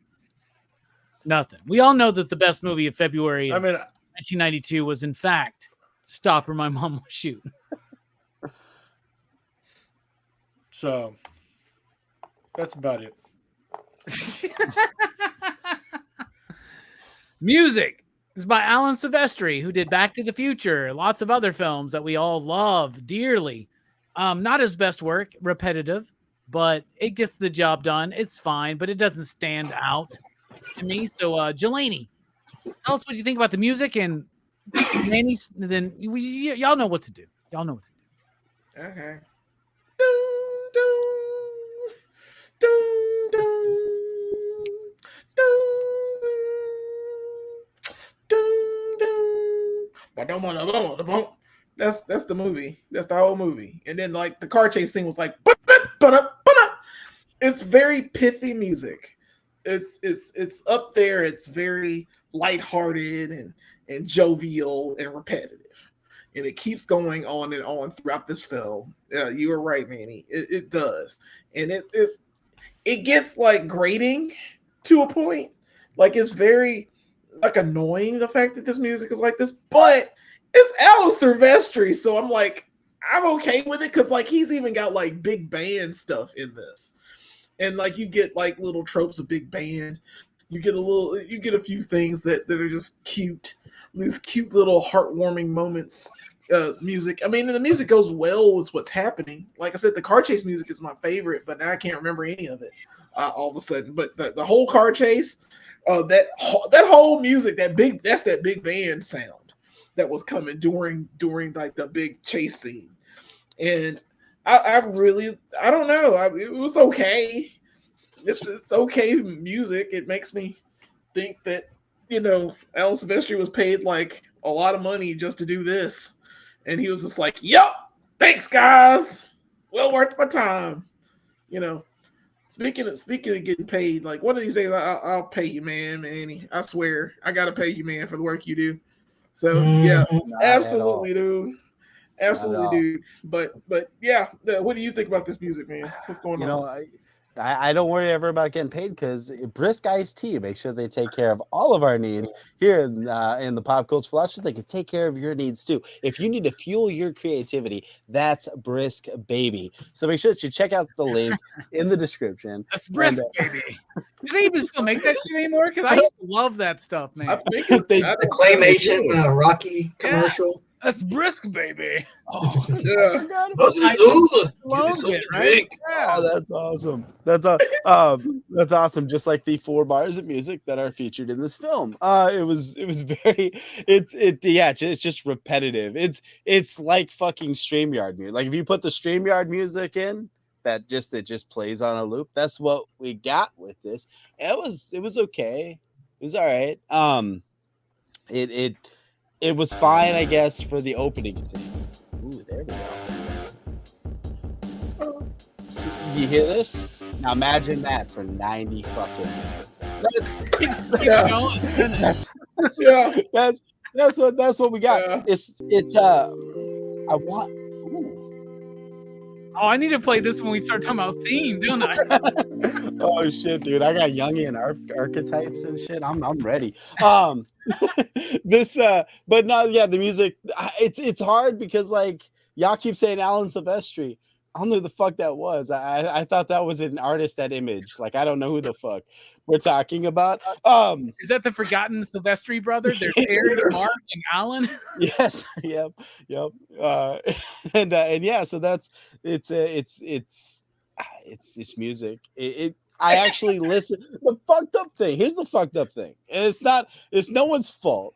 Nothing. We all know that the best movie of February I of mean, 1992 was, in fact, Stop or My Mom Will Shoot. so that's about it. Music is by Alan Silvestri, who did Back to the Future, lots of other films that we all love dearly. Not his best work, repetitive, but it gets the job done. It's fine, but it doesn't stand out to me. So, Jelani, tell us what you think about the music, and Manny's. Then y'all know what to do. Y'all know what to do. Okay. Dun, dun, dun, dun, dun, dun, dun. That's the movie. That's the whole movie. And then like the car chase scene was like, it's very pithy music. It's up there. It's very lighthearted and jovial and repetitive. And it keeps going on and on throughout this film. You were right, Manny. It does. And it gets like grating to a point. Like it's very like annoying the fact that this music is like this, but it's Alan Silvestri, so I'm like, I'm okay with it because like he's even got like big band stuff in this. And like you get like little tropes of big band. You get a few things that are just cute. These cute little heartwarming moments. Music. I mean, the music goes well with what's happening. Like I said, the car chase music is my favorite, but now I can't remember any of it all of a sudden. But the whole car chase, that whole music, that's that big band sound that was coming during like the big chase scene. And I don't know. It was okay. It's okay music. It makes me think that, Alan Silvestri was paid like a lot of money just to do this. And he was just like, "Yup, thanks, guys. Well worth my time." Speaking of getting paid, like one of these days I'll pay you, man, Manny. I swear, I gotta pay you, man, for the work you do. So yeah, absolutely, dude. Absolutely, dude. But yeah, what do you think about this music, man? What's going on? I don't worry ever about getting paid because Brisk Iced Tea makes sure they take care of all of our needs here in the Pop Culture Philosophers. They can take care of your needs too. If you need to fuel your creativity, that's Brisk Baby. So make sure that you check out the link in the description. That's Brisk Baby. Do they even still make that shit anymore? Because I used to love that stuff, man. I think The Claymation Rocky commercial. That's brisk, baby. Oh, Yeah. I forgot about Look at it, Love it, right? Oh, that's awesome. That's awesome. Just like the 4 bars of music that are featured in this film. It was very it's just repetitive. It's like fucking StreamYard music. Like if you put the StreamYard music in, it just plays on a loop. That's what we got with this. It was okay. It was all right. It was fine, I guess, for the opening scene. Ooh, there we go. You hear this? Now imagine that for 90 fucking minutes. That's what we got. Yeah. I want. Oh, I need to play this when we start talking about theme, don't I? Oh shit, dude! I got Jungian archetypes and shit. I'm ready. But no, yeah, the music. It's hard because like y'all keep saying Alan Silvestri. I don't know who the fuck that was. I thought that was an artist at Image. Like I don't know who the fuck we're talking about. Is that the forgotten Silvestri brother? There's Eric, Mark, and Alan. Yes. Yep. And yeah. So that's it's music. I actually listen. The fucked up thing. Here's the fucked up thing. And it's no one's fault.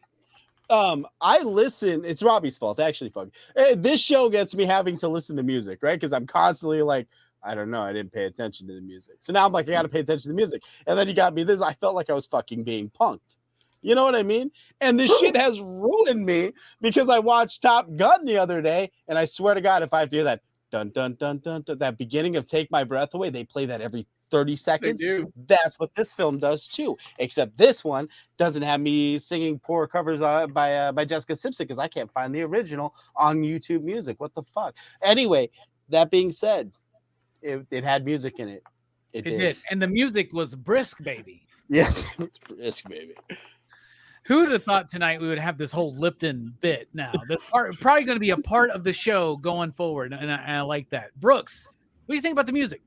I listen. It's Robbie's fault. Actually, fuck. This show gets me having to listen to music, right? Because I'm constantly like, I don't know. I didn't pay attention to the music. So now I'm like, I got to pay attention to the music. And then you got me this. I felt like I was fucking being punked. You know what I mean? And this shit has ruined me because I watched Top Gun the other day. And I swear to God, if I have to hear that dun dun dun dun, dun that beginning of Take My Breath Away, they play that every 30 seconds. They do. That's what this film does too, except this one doesn't have me singing poor covers by Jessica Simpson because I can't find the original on YouTube Music. What the fuck? Anyway, that being said, it had music in it. It did. And the music was brisk, baby. Yes, brisk, baby. Who would have thought tonight we would have this whole Lipton bit now? That's probably going to be a part of the show going forward, and I like that. Brooks, what do you think about the music?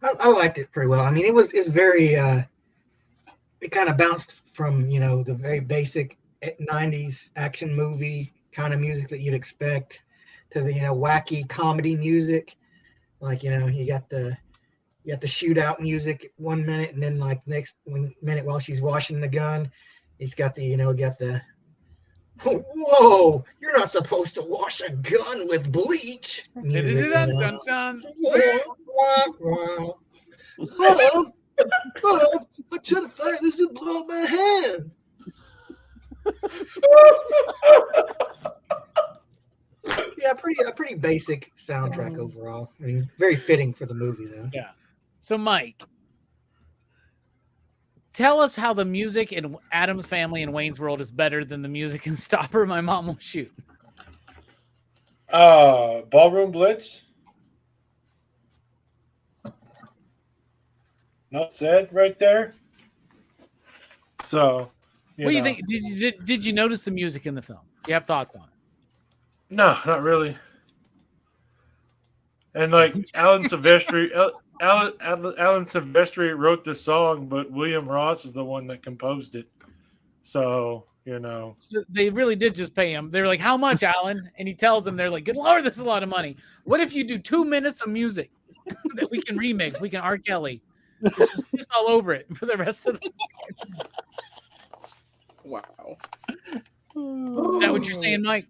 I liked it pretty well. I mean, it's very it kind of bounced from the very basic 90s action movie kind of music that you'd expect to the wacky comedy music. Like you got the shootout music 1 minute, and then like next 1 minute while she's washing the gun, he's got the whoa, you're not supposed to wash a gun with bleach music. Dun, dun. Wow. Mom, I tried to fight this and blow up my hand. Yeah, a pretty basic soundtrack overall. I mean, very fitting for the movie though. Yeah. So Mike, tell us how the music in Addams Family and Wayne's World is better than the music in Stop or My Mom Will Shoot. Ballroom Blitz. Not said right there. So, what do you think? Did you notice the music in the film? Do you have thoughts on it? No, not really. And like Alan Silvestri, Alan Silvestri wrote the song, but William Ross is the one that composed it. So, So they really did just pay him. They're like, how much, Alan? And he tells them, they're like, good Lord, this is a lot of money. What if you do 2 minutes of music that we can remix? We can R. Kelly. Just all over it for the rest of the Wow. Is that what you're saying, Mike?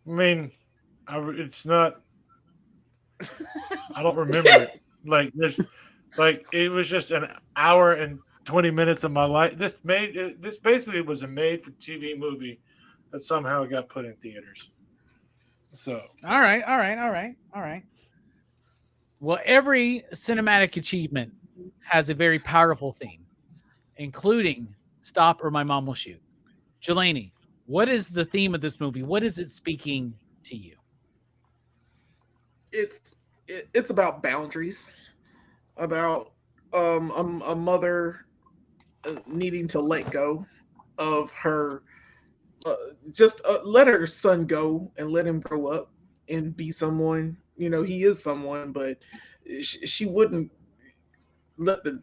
I mean, it's not. I don't remember it. Like it was just an hour and 20 minutes of my life. This basically was a made-for-TV movie that somehow got put in theaters. So. All right. Well, every cinematic achievement has a very powerful theme, including Stop or My Mom Will Shoot. Jelani, what is the theme of this movie? What is it speaking to you? It's about boundaries, about a mother needing to let go of her, just let her son go and let him grow up and be someone. He is someone, but she wouldn't let the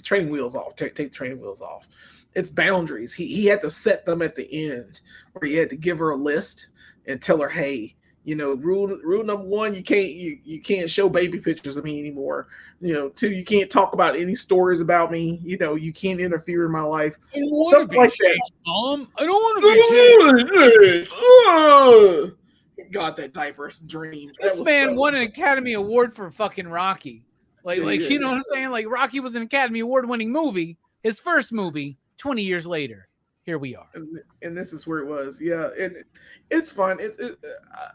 training wheels off. Take the training wheels off. it's boundaries. He had to set them at the end, where he had to give her a list and tell her, hey, you know, rule number one, you can't show baby pictures of me anymore. You know, two, you can't talk about any stories about me. You know, you can't interfere in my life. I don't want Stuff to be like changed, Mom. I don't want to be changed. God, that diaper dream. This man won an Academy Award for fucking Rocky. Like, you know what I'm saying? Like, Rocky was an Academy Award-winning movie. His first movie, 20 years later. Here we are. And this is where it was. Yeah, and it's fun.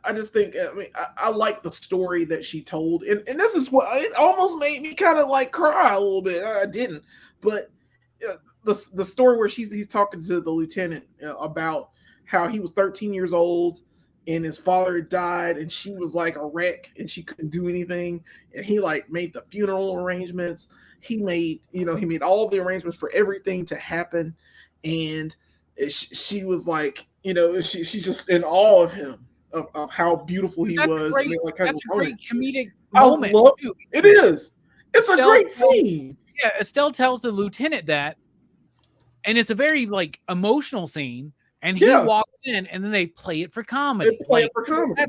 I just think, I mean, I like the story that she told. And this is what, it almost made me kind of like cry a little bit. I didn't. But the story where he's talking to the lieutenant about how he was 13 years old and his father died and she was like a wreck and she couldn't do anything. And he like made the funeral arrangements. He made all the arrangements for everything to happen. And she was like, you know, she's just in awe of him, of how beautiful he was. That's a great comedic moment. It is. It's Estelle, a great scene. Yeah, Estelle tells the lieutenant that, and it's a very like emotional scene. And he walks in, and then they play it for comedy. They play it for comedy.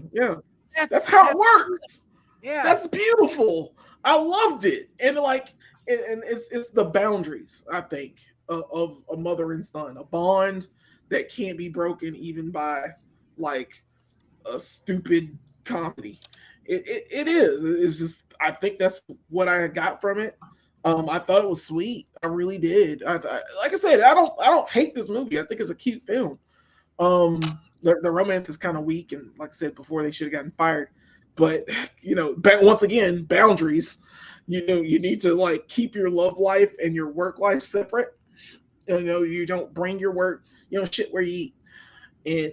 That's how it works. Yeah, that's beautiful. I loved it, and like, and it's the boundaries, I think, of a mother and son, a bond that can't be broken even by like a stupid comedy. It is. It's just, I think that's what I got from it. I thought it was sweet. I really did. Like I said, I don't hate this movie. I think it's a cute film. The romance is kind of weak, and like I said before, they should have gotten fired. But you know, once again, boundaries. You know, you need to like keep your love life and your work life separate. You know, you don't bring your work, you know, shit where you eat. And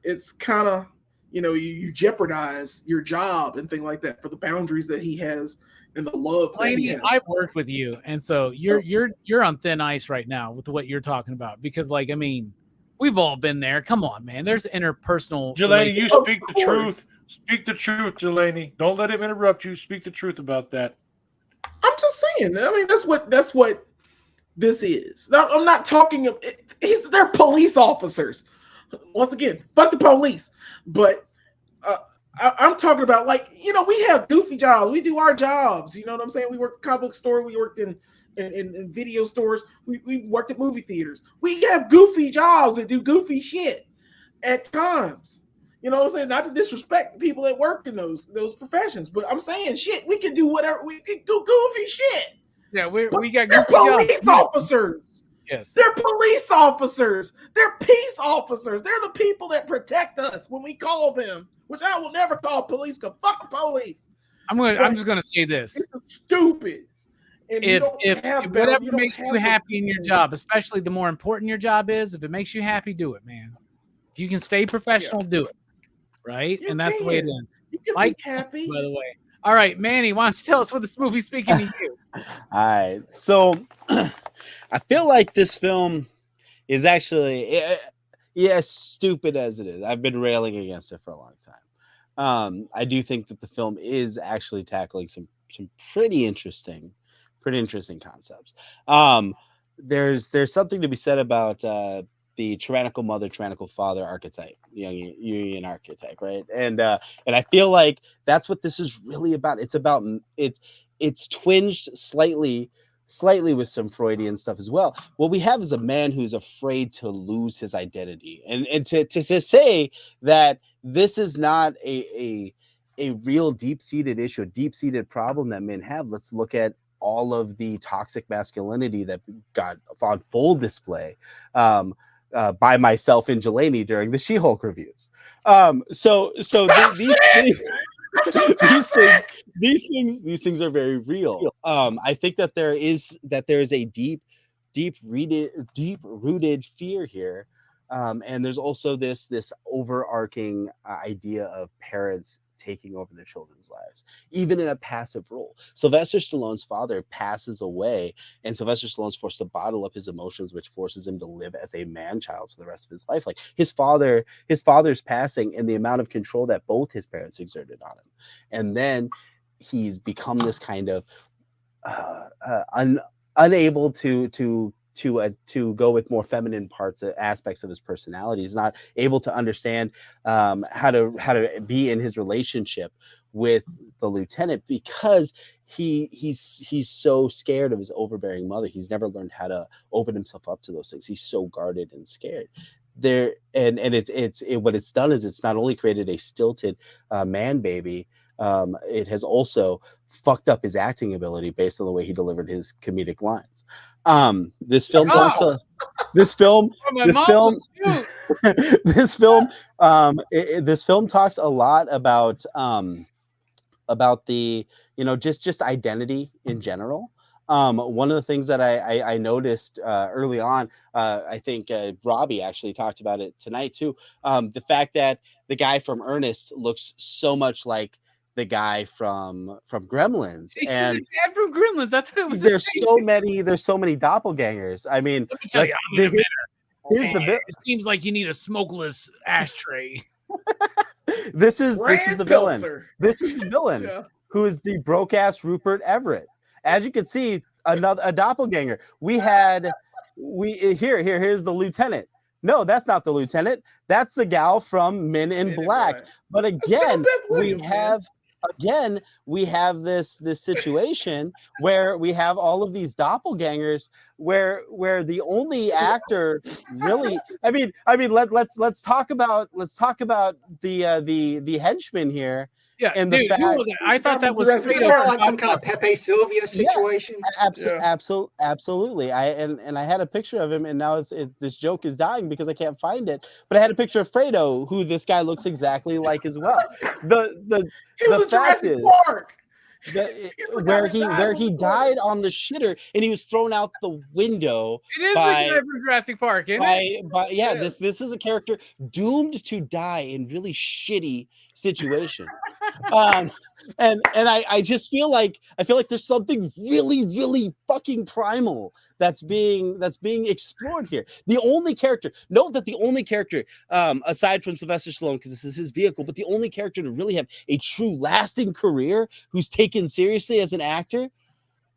it's kind of, you know, you jeopardize your job and things like that for the boundaries that he has and the love that he has. I've worked with you, and so you're on thin ice right now with what you're talking about, because like, I mean, we've all been there. Come on, man. There's interpersonal. Jelani, you speak the truth. Speak the truth, Jelani. Don't let him interrupt you. Speak the truth about that. I'm just saying. I mean, that's what this is. Now, I'm not talking. They're police officers. Once again, fuck the police. But I'm talking about, like, you know, we have goofy jobs. We do our jobs. You know what I'm saying? We worked in a comic book store. We worked in video stores. We worked at movie theaters. We have goofy jobs that do goofy shit at times. You know what I'm saying? Not to disrespect people that work in those professions, but I'm saying, shit, we can do whatever. We can do goofy shit. Yeah, we got they're police officers. Yes. They're police officers. They're peace officers. They're the people that protect us when we call them, which I will never call police, because fuck the police. I'm just gonna say this. It's stupid. And if whatever makes you happy in your job, especially the more important your job is, if it makes you happy, do it, man. If you can stay professional, do it. Right? And that's the way it is. You can Mike, be happy. by the way. All right, Manny, why don't you tell us what this movie's speaking to you? All right. So I feel like this film is actually, as stupid as it is. I've been railing against it for a long time. I do think that the film is actually tackling some pretty interesting concepts. There's something to be said about the tyrannical mother, tyrannical father archetype, Jungian archetype, right? And I feel like that's what this is really about. It's twinged slightly with some Freudian stuff as well. What we have is a man who's afraid to lose his identity, and to say that this is not a real deep-seated issue, a deep-seated problem that men have. Let's look at all of the toxic masculinity that got on full display by myself and Jelani during the She-Hulk reviews. These things are very real. I think that there is a deep rooted fear here, and there's also this overarching idea of parents taking over their children's lives, even in a passive role. Sylvester Stallone's father passes away, and Sylvester Stallone's forced to bottle up his emotions, which forces him to live as a man-child for the rest of his life. Like his father's passing and the amount of control that both his parents exerted on him. And then he's become this kind of unable to to go with more feminine parts, aspects of his personality. He's not able to understand how to be in his relationship with the lieutenant because he's so scared of his overbearing mother. He's never learned how to open himself up to those things. He's so guarded and scared. There and it's what it's done is it's not only created a stilted man baby, it has also fucked up his acting ability based on the way he delivered his comedic lines. This film talks this film talks a lot about the just identity in general. One of the things that I noticed early on, I think Robbie actually talked about it tonight too. The fact that the guy from Ernest looks so much like the guy from Gremlins, and the dad from Gremlins. I thought it was there's so many doppelgangers. I mean, let me tell you, it seems like you need a smokeless ashtray. This is the villain. This is the villain who is the broke ass Rupert Everett. As you can see, a doppelganger. Here's the lieutenant. No, that's not the lieutenant. That's the gal from Men in Black. But again, we have this situation where we have all of these doppelgangers where the only actor really let's talk about the henchman here. Yeah, and dude, I thought that was like some kind of Pepe Sylvia situation. Yeah, absolutely. I had a picture of him, and now this joke is dying because I can't find it. But I had a picture of Fredo, who this guy looks exactly like as well. The fact is where he died on the shitter, and he was thrown out the window. It is the guy from Jurassic Park, isn't it? This is a character doomed to die in really shitty situation. And I just feel like there's something really, really fucking primal that's being explored here. The only character, aside from Sylvester Stallone, because this is his vehicle, but the only character to really have a true lasting career who's taken seriously as an actor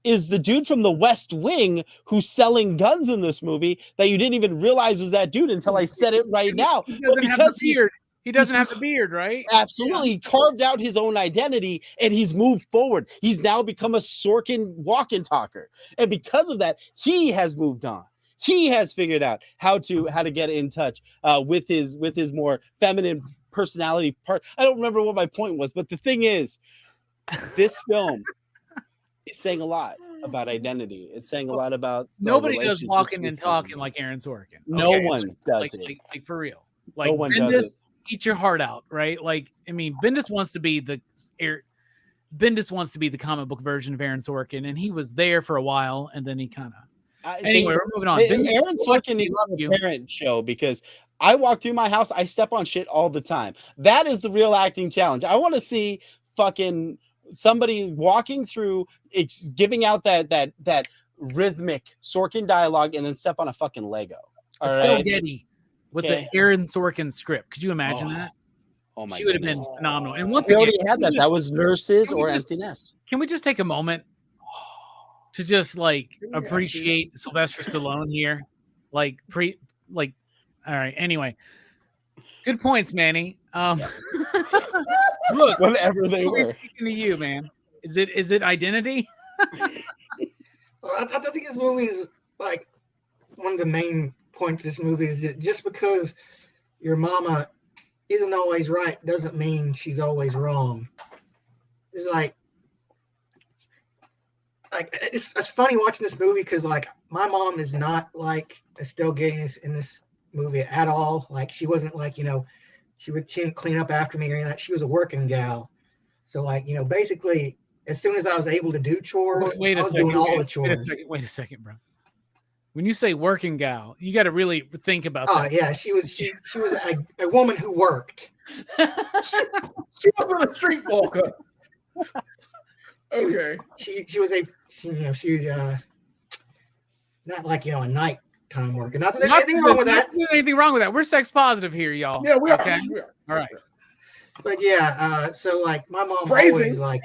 is the dude from the West Wing who's selling guns in this movie that you didn't even realize was that dude until I said it right now. He doesn't have the beard. He doesn't have the beard, right? Absolutely. He carved out his own identity and he's moved forward. He's now become a Sorkin walk and talker. And because of that, he has moved on. He has figured out how to get in touch with his more feminine personality part. I don't remember what my point was, but the thing is, this film is saying a lot about identity. It's saying a lot about nobody does walking and talking like Aaron Sorkin. No one does it. Like for real. Like no one Bendis, does it. Eat your heart out, right? Like, I mean, Bendis wants to be the comic book version of Aaron Sorkin, and he was there for a while, and then he kind of. Anyway, we're moving on. Aaron Sorkin is a parent show because I walk through my house, I step on shit all the time. That is the real acting challenge. I want to see fucking somebody walking through, giving out that rhythmic Sorkin dialogue, and then step on a fucking Lego. Estelle Getty. With the Aaron Sorkin script. Could you imagine that? Oh my! She would have been phenomenal. And once we again, already had that. That was Nurses or Empty Nest. Can we just take a moment to just appreciate Sylvester Stallone here? All right. Anyway, good points, Manny. Look, whatever they were. Speaking to you, man. Is it identity? I think this movie is like one of the main point to this movie is that just because your mama isn't always right doesn't mean she's always wrong. It's like it's funny watching this movie because like my mom is not like Estelle Getty in this movie at all. Like she wasn't like she didn't clean up after me or anything. She was a working gal. So like basically as soon as I was able to do chores, I was doing all the chores. Wait a second, bro. When you say working gal, you got to really think about that. Oh yeah, she was a woman who worked. she wasn't a street walker. Okay. She was not like a nighttime worker. Not that there's anything wrong with that. There's anything wrong with that. We're sex positive here, y'all. Yeah, we are. Okay. We are. All right. But yeah, so like my mom always like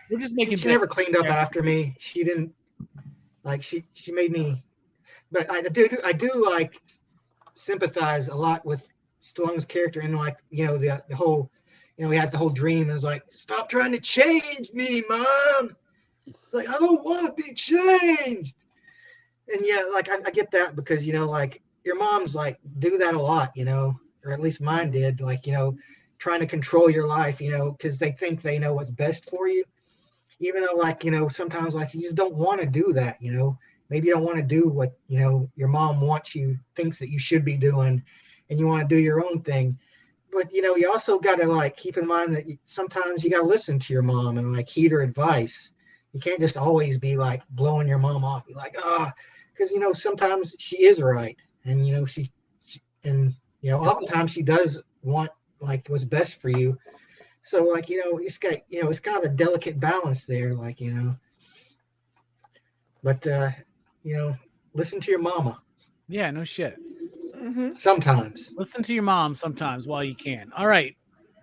we're just making. She never cleaned up after me. She didn't like she made me. but I do like sympathize a lot with Stallone's character, and like the whole, he has the whole dream and is like, stop trying to change me, Mom. Like, I don't want to be changed. And yeah, like I get that because like your moms like do that a lot, or at least mine did, like trying to control your life, because they think they know what's best for you, even though like sometimes like you just don't want to do that, maybe you don't want to do what your mom thinks that you should be doing, and you want to do your own thing. But you also got to like keep in mind that sometimes you got to listen to your mom and like heed her advice. You can't just always be like blowing your mom off. You're like, because sometimes she is right, and she oftentimes she does want like what's best for you. So like it's got it's kind of a delicate balance there, like but listen to your mama. Yeah, no shit. Mm-hmm. Sometimes Listen to your mom sometimes while you can. All right,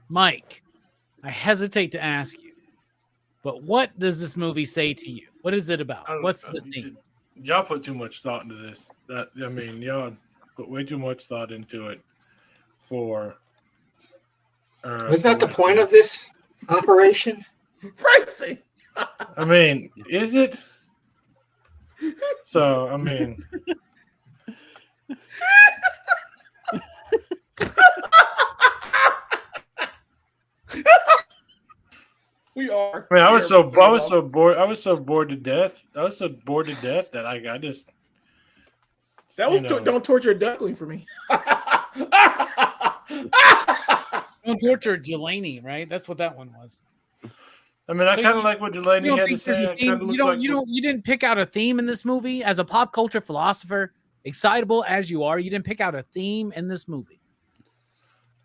Mike, I hesitate to ask you, but what does this movie say to you? What is it about? What's the theme? Y'all put too much thought into this. Y'all put way too much thought into it for. Is that the point of this operation? Crazy. I mean, is it? So, I mean. We are. I mean, I was so bored. I was so bored to death. That I just. That was don't torture a duckling for me. Don't torture Jelani, right? That's what that one was. I mean, I kind of like what Jelani had to say. You didn't pick out a theme in this movie as a pop culture philosopher, excitable as you are. You didn't pick out a theme in this movie.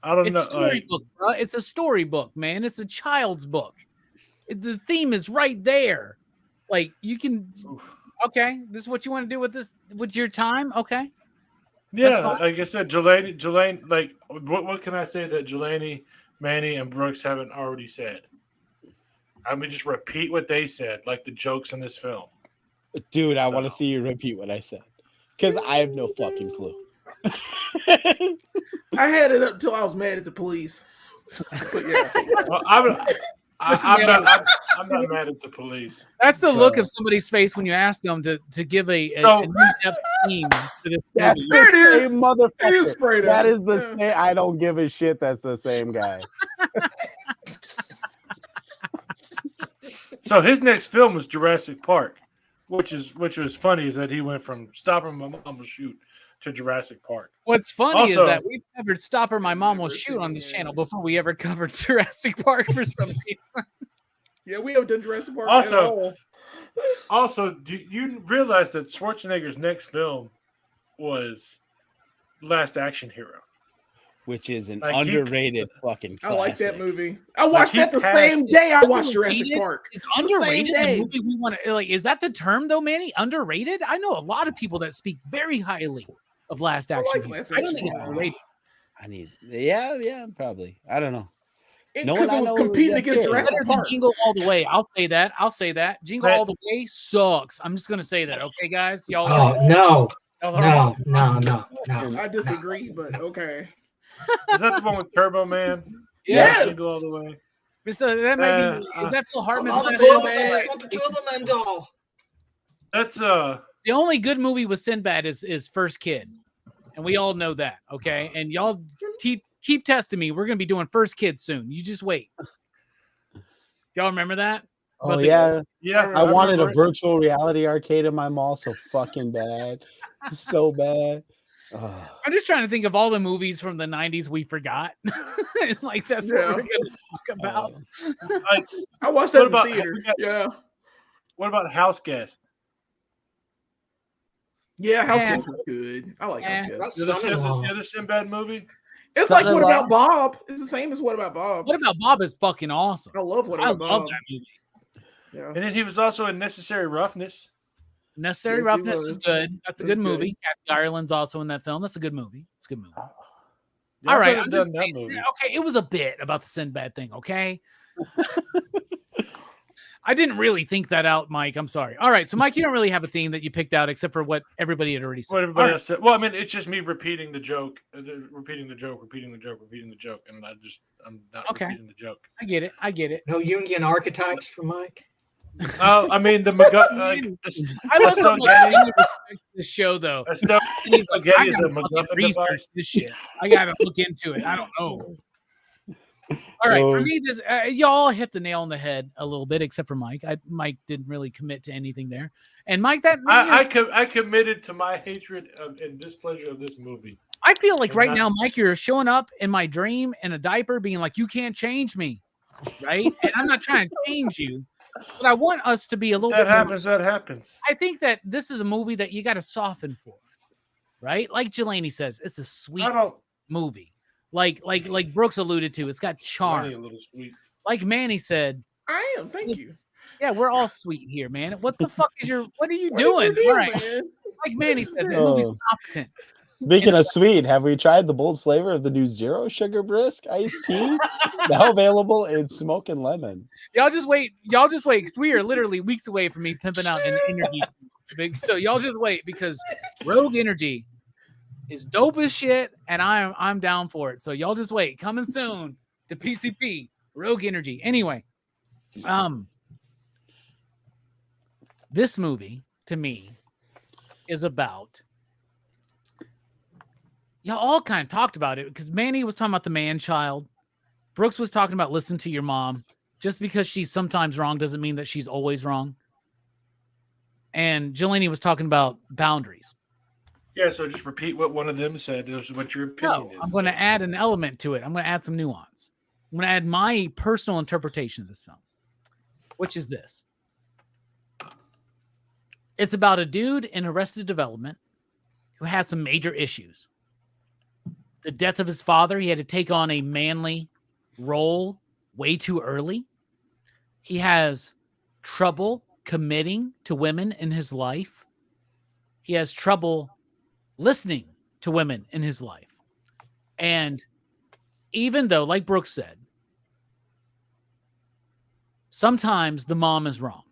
I don't know. It's a storybook, bro. It's a storybook, man. It's a child's book. The theme is right there. Like you can. Okay, this is what you want to do with your time. Okay. Yeah, like I said, Jelani, like what can I say that Jelani, Manny, and Brooks haven't already said? I mean, just repeat what they said, like the jokes in this film. Dude, I want to see you repeat what I said, because I have no fucking clue. I had it up until I was mad at the police. But yeah. Well, I'm not mad at the police. That's the look of somebody's face when you ask them to give a in-depth theme to this That's movie. the same motherfucker. That is the same. I don't give a shit. That's the same guy. So his next film was Jurassic Park, which was funny is that he went from Stopping My Mom Will Shoot to Jurassic Park. What's funny is that we've covered Stopper My Mom Will Shoot on this channel before we ever covered Jurassic Park for some reason. Yeah, we have done Jurassic Park at all. Also, do you realize that Schwarzenegger's next film was Last Action Hero? Which is an underrated fucking classic. I like that movie. I watched that the same day I watched Jurassic Park. Is underrated the movie we want to like? Is that the term though, Manny? Underrated? I know a lot of people that speak very highly of Last Action Hero. I don't think it's underrated. Yeah, probably. I don't know. Because it was competing against Jurassic Park. Jingle All the Way. I'll say that. Jingle All the Way sucks. I'm just gonna say that, okay, guys? Y'all. No. I disagree, but okay. Is that the one with Turbo Man? Yeah. Jingle All the Way. So that might be. Is that Phil Hartman's Turbo Man doll? That's the only good movie with Sinbad is First Kid, and we all know that. Okay, and y'all keep testing me. We're gonna be doing First Kid soon. You just wait. Y'all remember that? Oh yeah. I wanted a it. virtual reality arcade in my mall so fucking bad, so bad. I'm just trying to think of all the movies from the 90s we forgot. Like that's what we're gonna talk about. I watched that in the theater. Yeah. What about House Guest? Yeah, House Guest was good. I like House Guest. The other Sinbad movie? It's like What About Bob? It's the same as What About Bob. What About Bob is fucking awesome. I love What About Bob. I love that movie. Yeah. And then he was also in Necessary Roughness. Necessary Roughness is good. That's a good movie. Kathy Ireland's also in that film. That's a good movie. It's a good movie. All right. I'm just saying, okay, it was a bit about the Sinbad thing, okay? I didn't really think that out, Mike. I'm sorry. All right. So, Mike, you don't really have a theme that you picked out except for what everybody had already said. What everybody else said. Well, I mean, it's just me repeating the joke, and I'm not repeating the joke. I get it. No Jungian archetypes for Mike. Oh, I mean, I love how much this show, though. Estelle Getty is a MacGuffin device. This shit. I gotta look into it. I don't know. All right, for me, this y'all hit the nail on the head a little bit, except for Mike. Mike didn't really commit to anything there, and Mike, I committed to my hatred and displeasure of this movie. I feel like right now, Mike, you're showing up in my dream in a diaper, being like, "You can't change me," right? And I'm not trying to change you, but I want us to be a little bit. That happens. I think that this is a movie that you got to soften for, right? Like Jelani says, it's a sweet movie. Like Brooks alluded to, it's got charm. A little sweet. Like Manny said, I am. Thank you. Yeah, we're all sweet here, man. What the fuck is what are you doing? All right. Man? Like Manny said, this movie's competent. Speaking of sweet, have we tried the bold flavor of the new Zero Sugar Brisk iced tea? Now available in smoke and lemon. Y'all just wait. Because we are literally weeks away from me pimping out an energy. So y'all just wait, because Rogue Energy is dope as shit, and I'm down for it. So y'all just wait. Coming soon to PCP Rogue Energy. Anyway, this movie to me is about. Y'all all kind of talked about it, because Manny was talking about the man child. Brooks was talking about listen to your mom. Just because she's sometimes wrong doesn't mean that she's always wrong. And Jelani was talking about boundaries. Yeah, so just repeat what one of them said. This is what your opinion is. I'm going to add an element to it. I'm going to add some nuance. I'm going to add my personal interpretation of this film, which is this. It's about a dude in Arrested Development who has some major issues. The death of his father, he had to take on a manly role way too early. He has trouble committing to women in his life. He has trouble listening to women in his life. And even though, like Brooks said, sometimes the mom is wrong.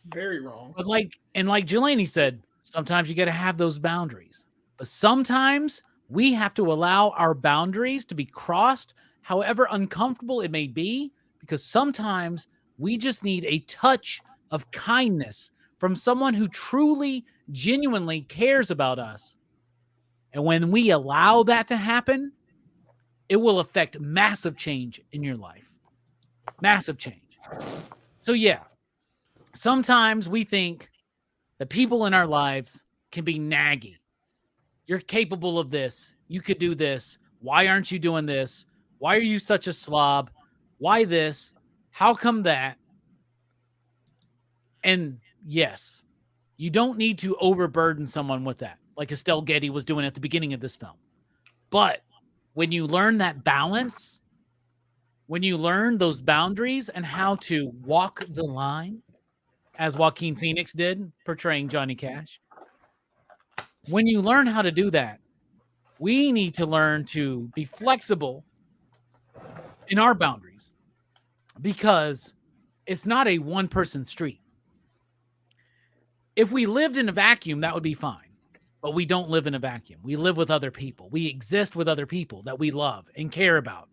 Very wrong. But like Jelani said, sometimes you got to have those boundaries. But sometimes we have to allow our boundaries to be crossed, however uncomfortable it may be, because sometimes we just need a touch of kindness from someone who truly, genuinely cares about us. And when we allow that to happen, it will affect massive change in your life. Massive change. So yeah, sometimes we think that people in our lives can be naggy. You're capable of this. You could do this. Why aren't you doing this? Why are you such a slob? Why this? How come that? And yes, you don't need to overburden someone with that, like Estelle Getty was doing at the beginning of this film. But when you learn that balance, when you learn those boundaries and how to walk the line, as Joaquin Phoenix did, portraying Johnny Cash, when you learn how to do that, we need to learn to be flexible in our boundaries, because it's not a one-person street. If we lived in a vacuum, that would be fine. But we don't live in a vacuum. We live with other people. We exist with other people that we love and care about.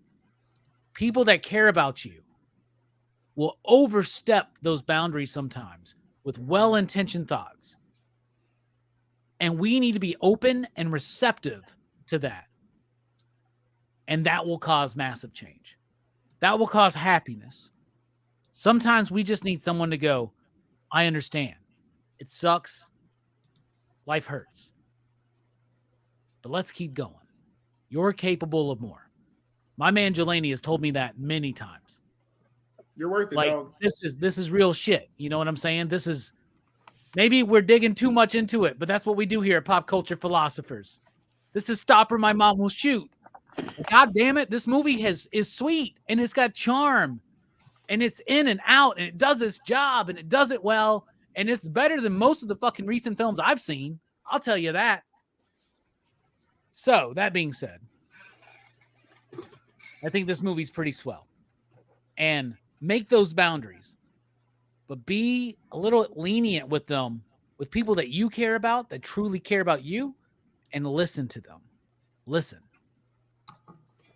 People that care about you will overstep those boundaries sometimes with well-intentioned thoughts. And we need to be open and receptive to that. And that will cause massive change. That will cause happiness. Sometimes we just need someone to go, I understand. It sucks. Life hurts. But let's keep going. You're capable of more. My man Jelani has told me that many times. You're worth it, like, dog. This is real shit. You know what I'm saying? This is, maybe we're digging too much into it, but that's what we do here at Pop Culture Philosophers. This is Stop or My Mom Will Shoot. God damn it, this movie is sweet, and it's got charm, and it's in and out, and it does its job, and it does it well, and it's better than most of the fucking recent films I've seen. I'll tell you that. So, that being said, I think this movie's pretty swell. And make those boundaries, but be a little lenient with them, with people that you care about, that truly care about you, and listen to them. Listen.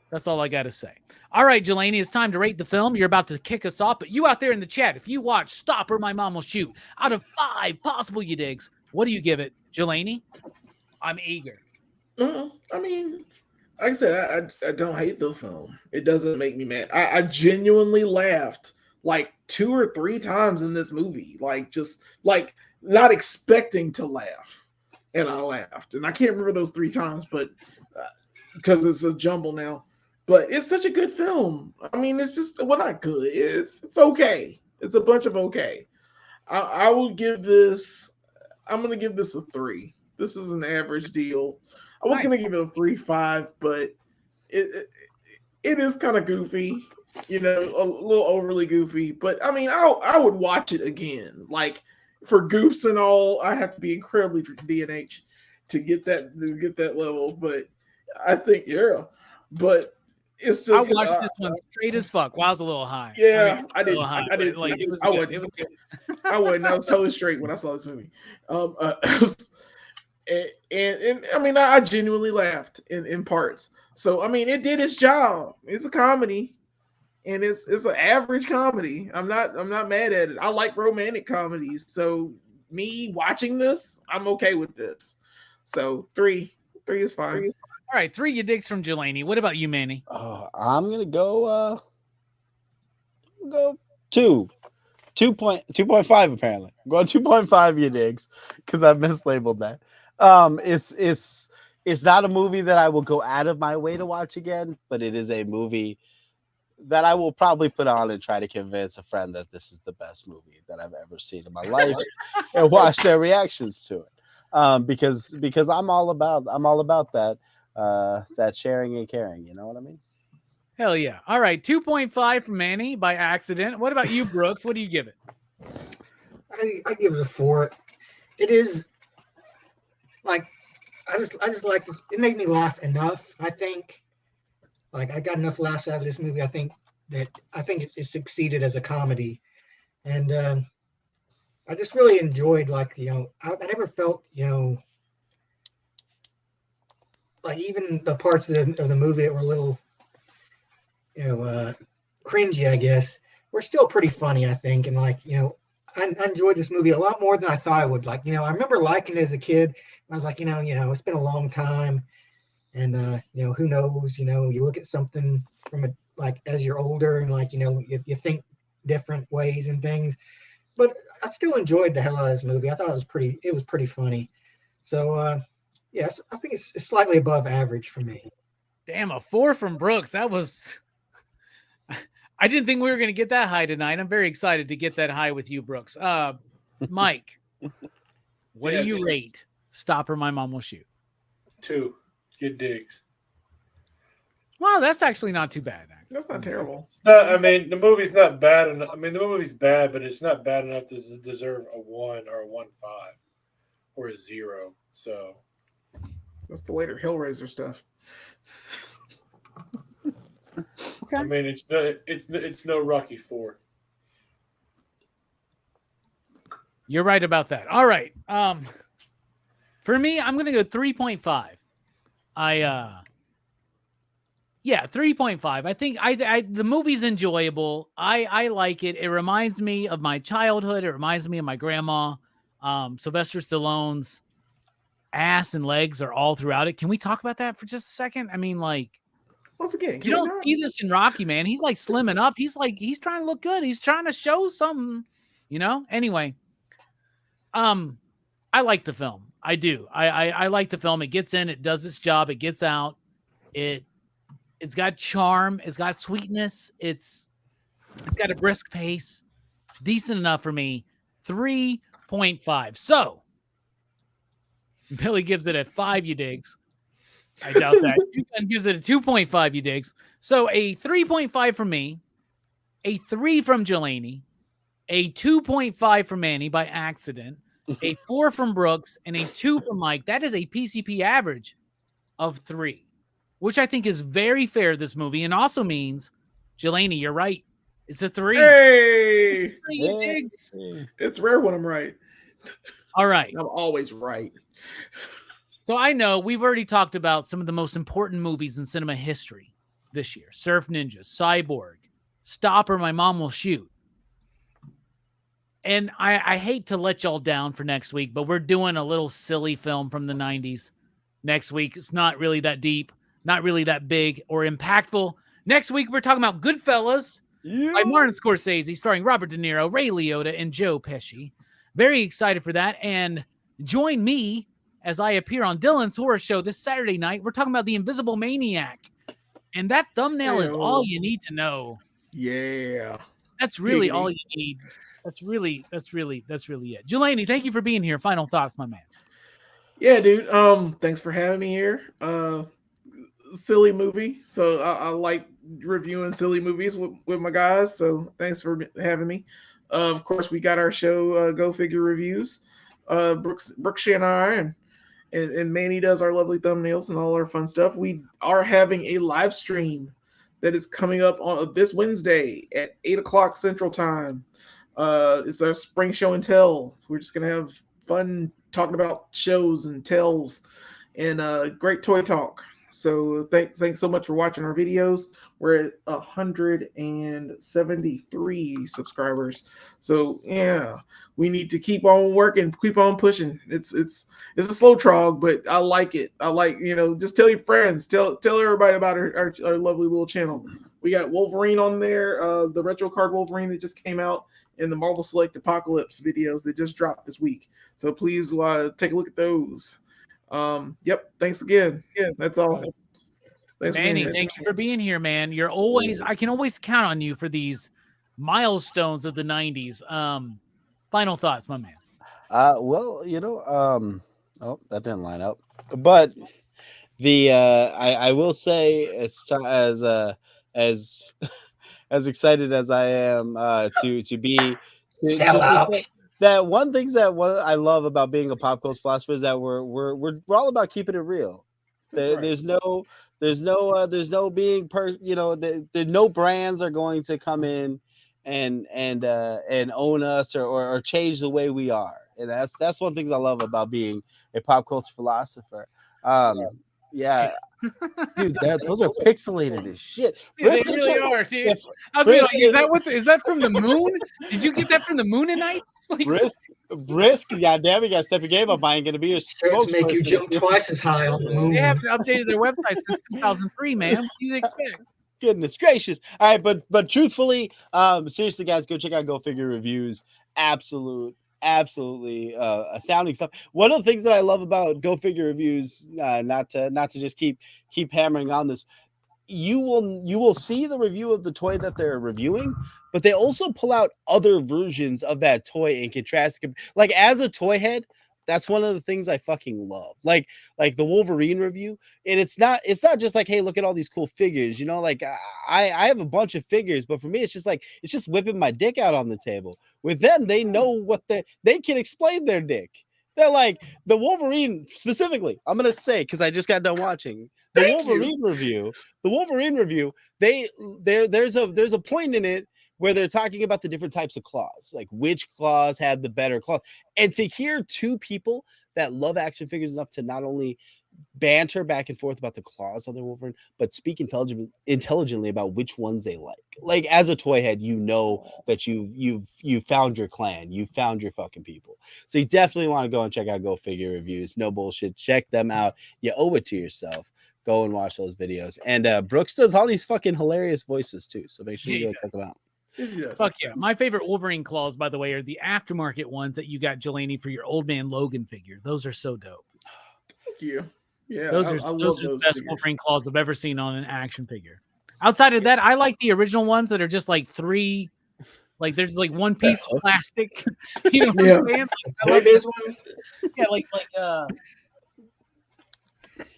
That's all I got to say. All right, Jelani, it's time to rate the film. You're about to kick us off, but you out there in the chat, if you watch Stop or My Mom Will Shoot, out of 5 possible you digs, what do you give it? Jelani? I'm eager. I mean, like I said, I don't hate the film. It doesn't make me mad. I genuinely laughed like 2 or 3 times in this movie. Like, just like not expecting to laugh. And I laughed. And I can't remember those 3 times, but because it's a jumble now. But it's such a good film. I mean, it's just, well, not good. It's okay. It's a bunch of okay. I will give this, I'm going to give this a 3. This is an average deal. I was going to give it a 3.5, but it is kind of goofy, you know, a little overly goofy. But I mean, I would watch it again. Like, for goofs and all, I have to be incredibly DNH to get that level. But I think, yeah. But it's just, I watched this one straight as fuck. Wow, I was a little high. Yeah, I did. I did. Like, it was good. It was good. I wouldn't. I was totally straight when I saw this movie. And I mean, I genuinely laughed in parts. So I mean, it did its job. It's a comedy, and it's an average comedy. I'm not mad at it. I like romantic comedies. So me watching this, I'm okay with this. So 3 is fine. All right, 3 you digs from Jelani. What about you, Manny? I'm gonna go 2. 2.5 apparently. I'm going 2.5 you digs because I mislabeled that. It's not a movie that I will go out of my way to watch again, but it is a movie that I will probably put on and try to convince a friend that this is the best movie that I've ever seen in my life and watch their reactions to it. Because I'm all about that sharing and caring, you know what I mean? Hell yeah. All right, 2.5 from Manny by accident. What about you, Brooks? What do you give it? I give it a 4. It is like I just like this. It made me laugh enough. I think, like, I got enough laughs out of this movie. I think it succeeded as a comedy, and I just really enjoyed, like, you know, I never felt, you know, like, even the parts of the movie that were a little, you know, cringy, I guess, were still pretty funny, I think. And, like, you know, I enjoyed this movie a lot more than I thought I would. Like, you know, I remember liking it as a kid. I was like, you know, it's been a long time, and you know, who knows? You know, you look at something from like as you're older, and, like, you know, you think different ways and things. But I still enjoyed the hell out of this movie. I thought it was pretty funny. So yes, I think it's slightly above average for me. Damn, a 4 from Brooks. That was. I didn't think we were going to get that high tonight. I'm very excited to get that high with you, Brooks. Mike, what do you rate Stop or My Mom Will Shoot? 2. Good digs. Wow, that's actually not too bad. That's not terrible. I mean, the movie's not bad enough. I mean, the movie's bad, but it's not bad enough to deserve a 1 or a 1.5 or a 0. So that's the later Hellraiser stuff. Okay. I mean, it's no Rocky 4. You're right about that. All right. For me, I'm going to go 3.5. 3.5. I think the movie's enjoyable. I like it. It reminds me of my childhood. It reminds me of my grandma. Sylvester Stallone's ass and legs are all throughout it. Can we talk about that for just a second? I mean, like, once again, you don't see this in Rocky, man. He's like slimming up. He's trying to look good. He's trying to show something, you know? Anyway, I like the film. I do. I like the film. It gets in, it does its job, it gets out. It's got charm, it's got sweetness, it's got a brisk pace. It's decent enough for me. 3.5. So Billy gives it a 5, you digs. I doubt that. Dugan gives it a 2.5, you digs. So a 3.5 from me, a 3 from Jelani, a 2.5 from Manny by accident, a 4 from Brooks, and a 2 from Mike. That is a PCP average of 3, which I think is very fair, this movie, and also means, Jelani, you're right. It's a 3. Hey, Diggs. it's rare when I'm right. All right. I'm always right. So I know we've already talked about some of the most important movies in cinema history this year. Surf Ninja, Cyborg, Stop or My Mom Will Shoot. And I hate to let y'all down for next week, but we're doing a little silly film from the 90s next week. It's not really that deep, not really that big or impactful. Next week, we're talking about Goodfellas by Martin Scorsese, starring Robert De Niro, Ray Liotta, and Joe Pesci. Very excited for that. And join me as I appear on Dylan's Horror Show this Saturday night. We're talking about The Invisible Maniac. And that thumbnail is all you need to know. Yeah. That's really all you need. That's really it. Jelani, thank you for being here. Final thoughts, my man. Yeah, dude. Thanks for having me here. Silly movie. So I like reviewing silly movies with my guys. So thanks for having me. Of course, we got our show, Go Figure Reviews. Brooks and I and Manny does our lovely thumbnails and all our fun stuff. We are having a live stream that is coming up on this Wednesday at 8:00 Central Time. It's our spring show and tell. We're just gonna have fun talking about shows and tells and great toy talk. So thanks so much for watching our videos. We're at 173 subscribers. So yeah, we need to keep on working, keep on pushing. It's a slow trog, but I like it. I like, just tell your friends, tell everybody about our lovely little channel. We got Wolverine on there, the retro card Wolverine that just came out, and the Marvel Select Apocalypse videos that just dropped this week. So please take a look at those. Yep. Thanks again. Yeah, that's all. Thanks, Manny, thank you for being here, man. I can always count on you for these milestones of the 90s. Final thoughts, my man. Well, oh, that didn't line up. But I will say, as excited as I am to be that one thing that I love about being a pop culture philosopher is that we're all about keeping it real. There's no being no brands are going to come in and own us or change the way we are. And that's one thing I love about being a pop culture philosopher. Yeah. Dude, those are pixelated as shit. Yeah, they really are, dude. I was like, is that from the moon? Did you get that from the Moonanites? Like, Brisk, goddamn, you gotta step your game up. I ain't gonna be a spokesperson. Make you jump twice as high on the moon. They haven't updated their website since 2003, man. What do you expect? Goodness gracious. All right, but truthfully, seriously, guys, go check out Go Figure Reviews. Absolutely astounding stuff. One of the things that I love about Go Figure Reviews, not to just keep hammering on this, you will see the review of the toy that they're reviewing, but they also pull out other versions of that toy and contrast. Like, as a toy head, that's one of the things I fucking love. Like the Wolverine review, and it's not just like, hey, look at all these cool figures. Like I have a bunch of figures, but for me, it's just whipping my dick out on the table. With them, they know what they can explain their dick. They're like the Wolverine specifically. I'm gonna say, because I just got done watching the Wolverine review. The Wolverine review. There's a point in it where they're talking about the different types of claws, like which claws have the better claws. And to hear two people that love action figures enough to not only banter back and forth about the claws on their Wolverine, but speak intelligently about which ones they like. Like, as a toy head, that you've found your clan, you've found your fucking people. So you definitely want to go and check out Go Figure Reviews. No bullshit. Check them out. You owe it to yourself. Go and watch those videos. And Brooks does all these fucking hilarious voices too. So make sure you go check them out. Fuck yeah. My favorite Wolverine claws, by the way, are the aftermarket ones that you got, Jelani, for your Old Man Logan figure. Those are so dope. Thank you. Yeah, those are the best Wolverine claws I've ever seen on an action figure. Outside of that, I like the original ones that are just like three, like there's like one piece of plastic. You know what I'm saying? I like these ones. Yeah,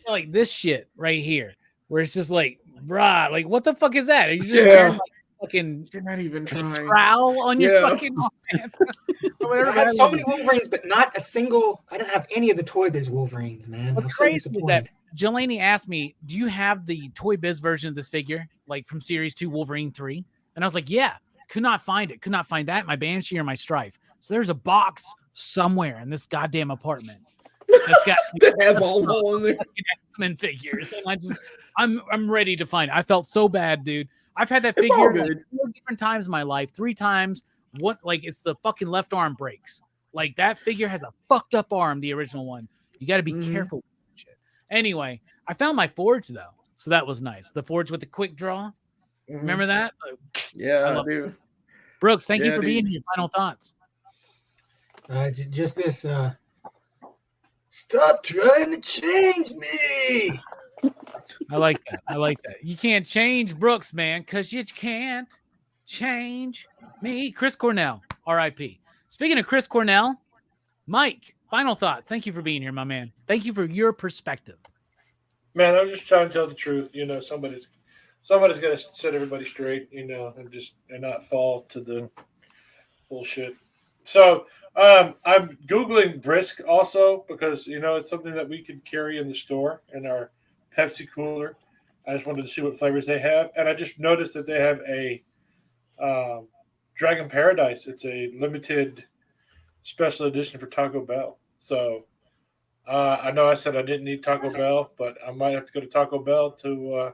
like this shit right here, where it's just like, bruh, like what the fuck is that? Are you just wearing like fucking, you're not even trying trowel on your fucking arm? I have so many Wolverines, but not a single. I don't have any of the Toy Biz Wolverines, man. What's crazy is that Jelani asked me, "Do you have the Toy Biz version of this figure, like from Series 2 Wolverine 3?" And I was like, "Yeah." Could not find it. Could not find that, my Banshee or my Strife. So there's a box somewhere in this goddamn apartment that's got That has all in there. X-Men figures, and I'm ready to find it. I felt so bad, dude. I've had that It's all figure like good. 4 different times in my life. 3 times. What? Like it's the fucking left arm breaks. Like that figure has a fucked up arm. The original one. You got to be careful with that shit. Anyway, I found my Forge though, so that was nice. The Forge with the quick draw. Remember that? Yeah, I do. Brooks, thank you for being here. Final thoughts. Just this. Stop trying to change me. I like that. I like that. You can't change Brooks, man, because you can't change me. Chris Cornell, R.I.P. Speaking of Chris Cornell, Mike, final thoughts. Thank you for being here, my man. Thank you for your perspective. Man, I'm just trying to tell the truth. You know, somebody's got to set everybody straight, you know, and not fall to the bullshit. So I'm Googling brisk also because, you know, it's something that we could carry in the store in our Pepsi cooler. I just wanted to see what flavors they have. And I just noticed that they have a Dragon Paradise. It's a limited special edition for Taco Bell. So I know I said I didn't need Taco Bell, but I might have to go to Taco Bell to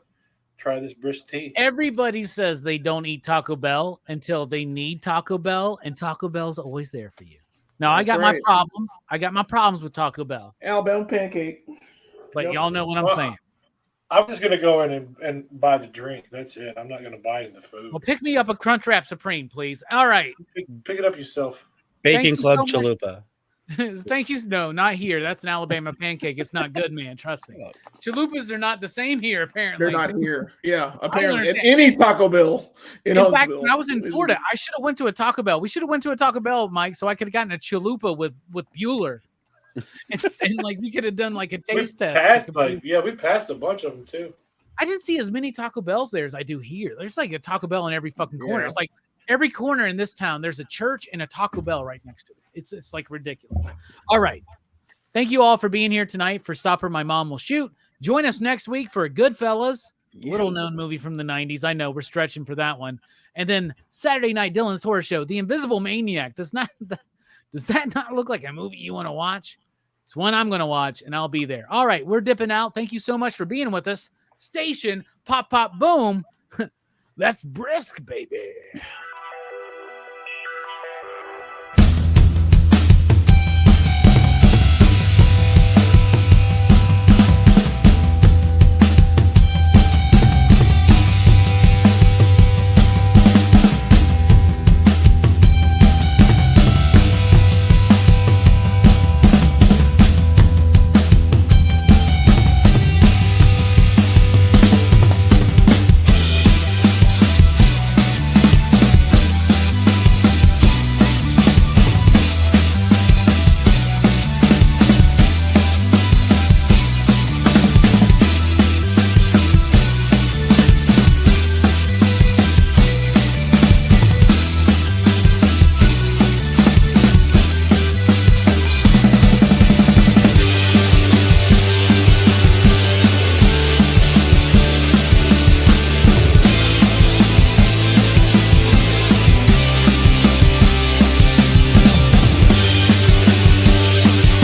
try this brisk tea. Everybody says they don't eat Taco Bell until they need Taco Bell, and Taco Bell's always there for you. Now, I got my problem. I got my problems with Taco Bell. Alabama pancake. But y'all know what I'm saying. I'm just going to go in and buy the drink. That's it. I'm not going to buy the food. Well, pick me up a Crunchwrap Supreme, please. All right. Pick it up yourself. Bacon Club Chalupa. Thank you. No, not here. That's an Alabama pancake. It's not good, man. Trust me. Chalupas are not the same here, apparently. They're not here. Yeah, apparently. At any Taco Bell. In fact, when I was in Florida, I should have went to a Taco Bell. We should have went to a Taco Bell, Mike, so I could have gotten a chalupa with Bueller. and like we could have done like a taste test. We passed a bunch of them too. I didn't see as many Taco Bells there as I do here. There's like a Taco Bell in every fucking corner. Yeah. It's like every corner in this town, there's a church and a Taco Bell right next to it. It's like ridiculous. All right. Thank you all for being here tonight for Stopper My Mom Will Shoot. Join us next week for a Goodfellas, little known movie from the 90s. I know we're stretching for that one. And then Saturday Night Dylan's Horror Show, The Invisible Maniac. Does that not look like a movie you want to watch? It's one I'm going to watch, and I'll be there. All right, we're dipping out. Thank you so much for being with us. Station, pop, pop, boom. That's brisk, baby.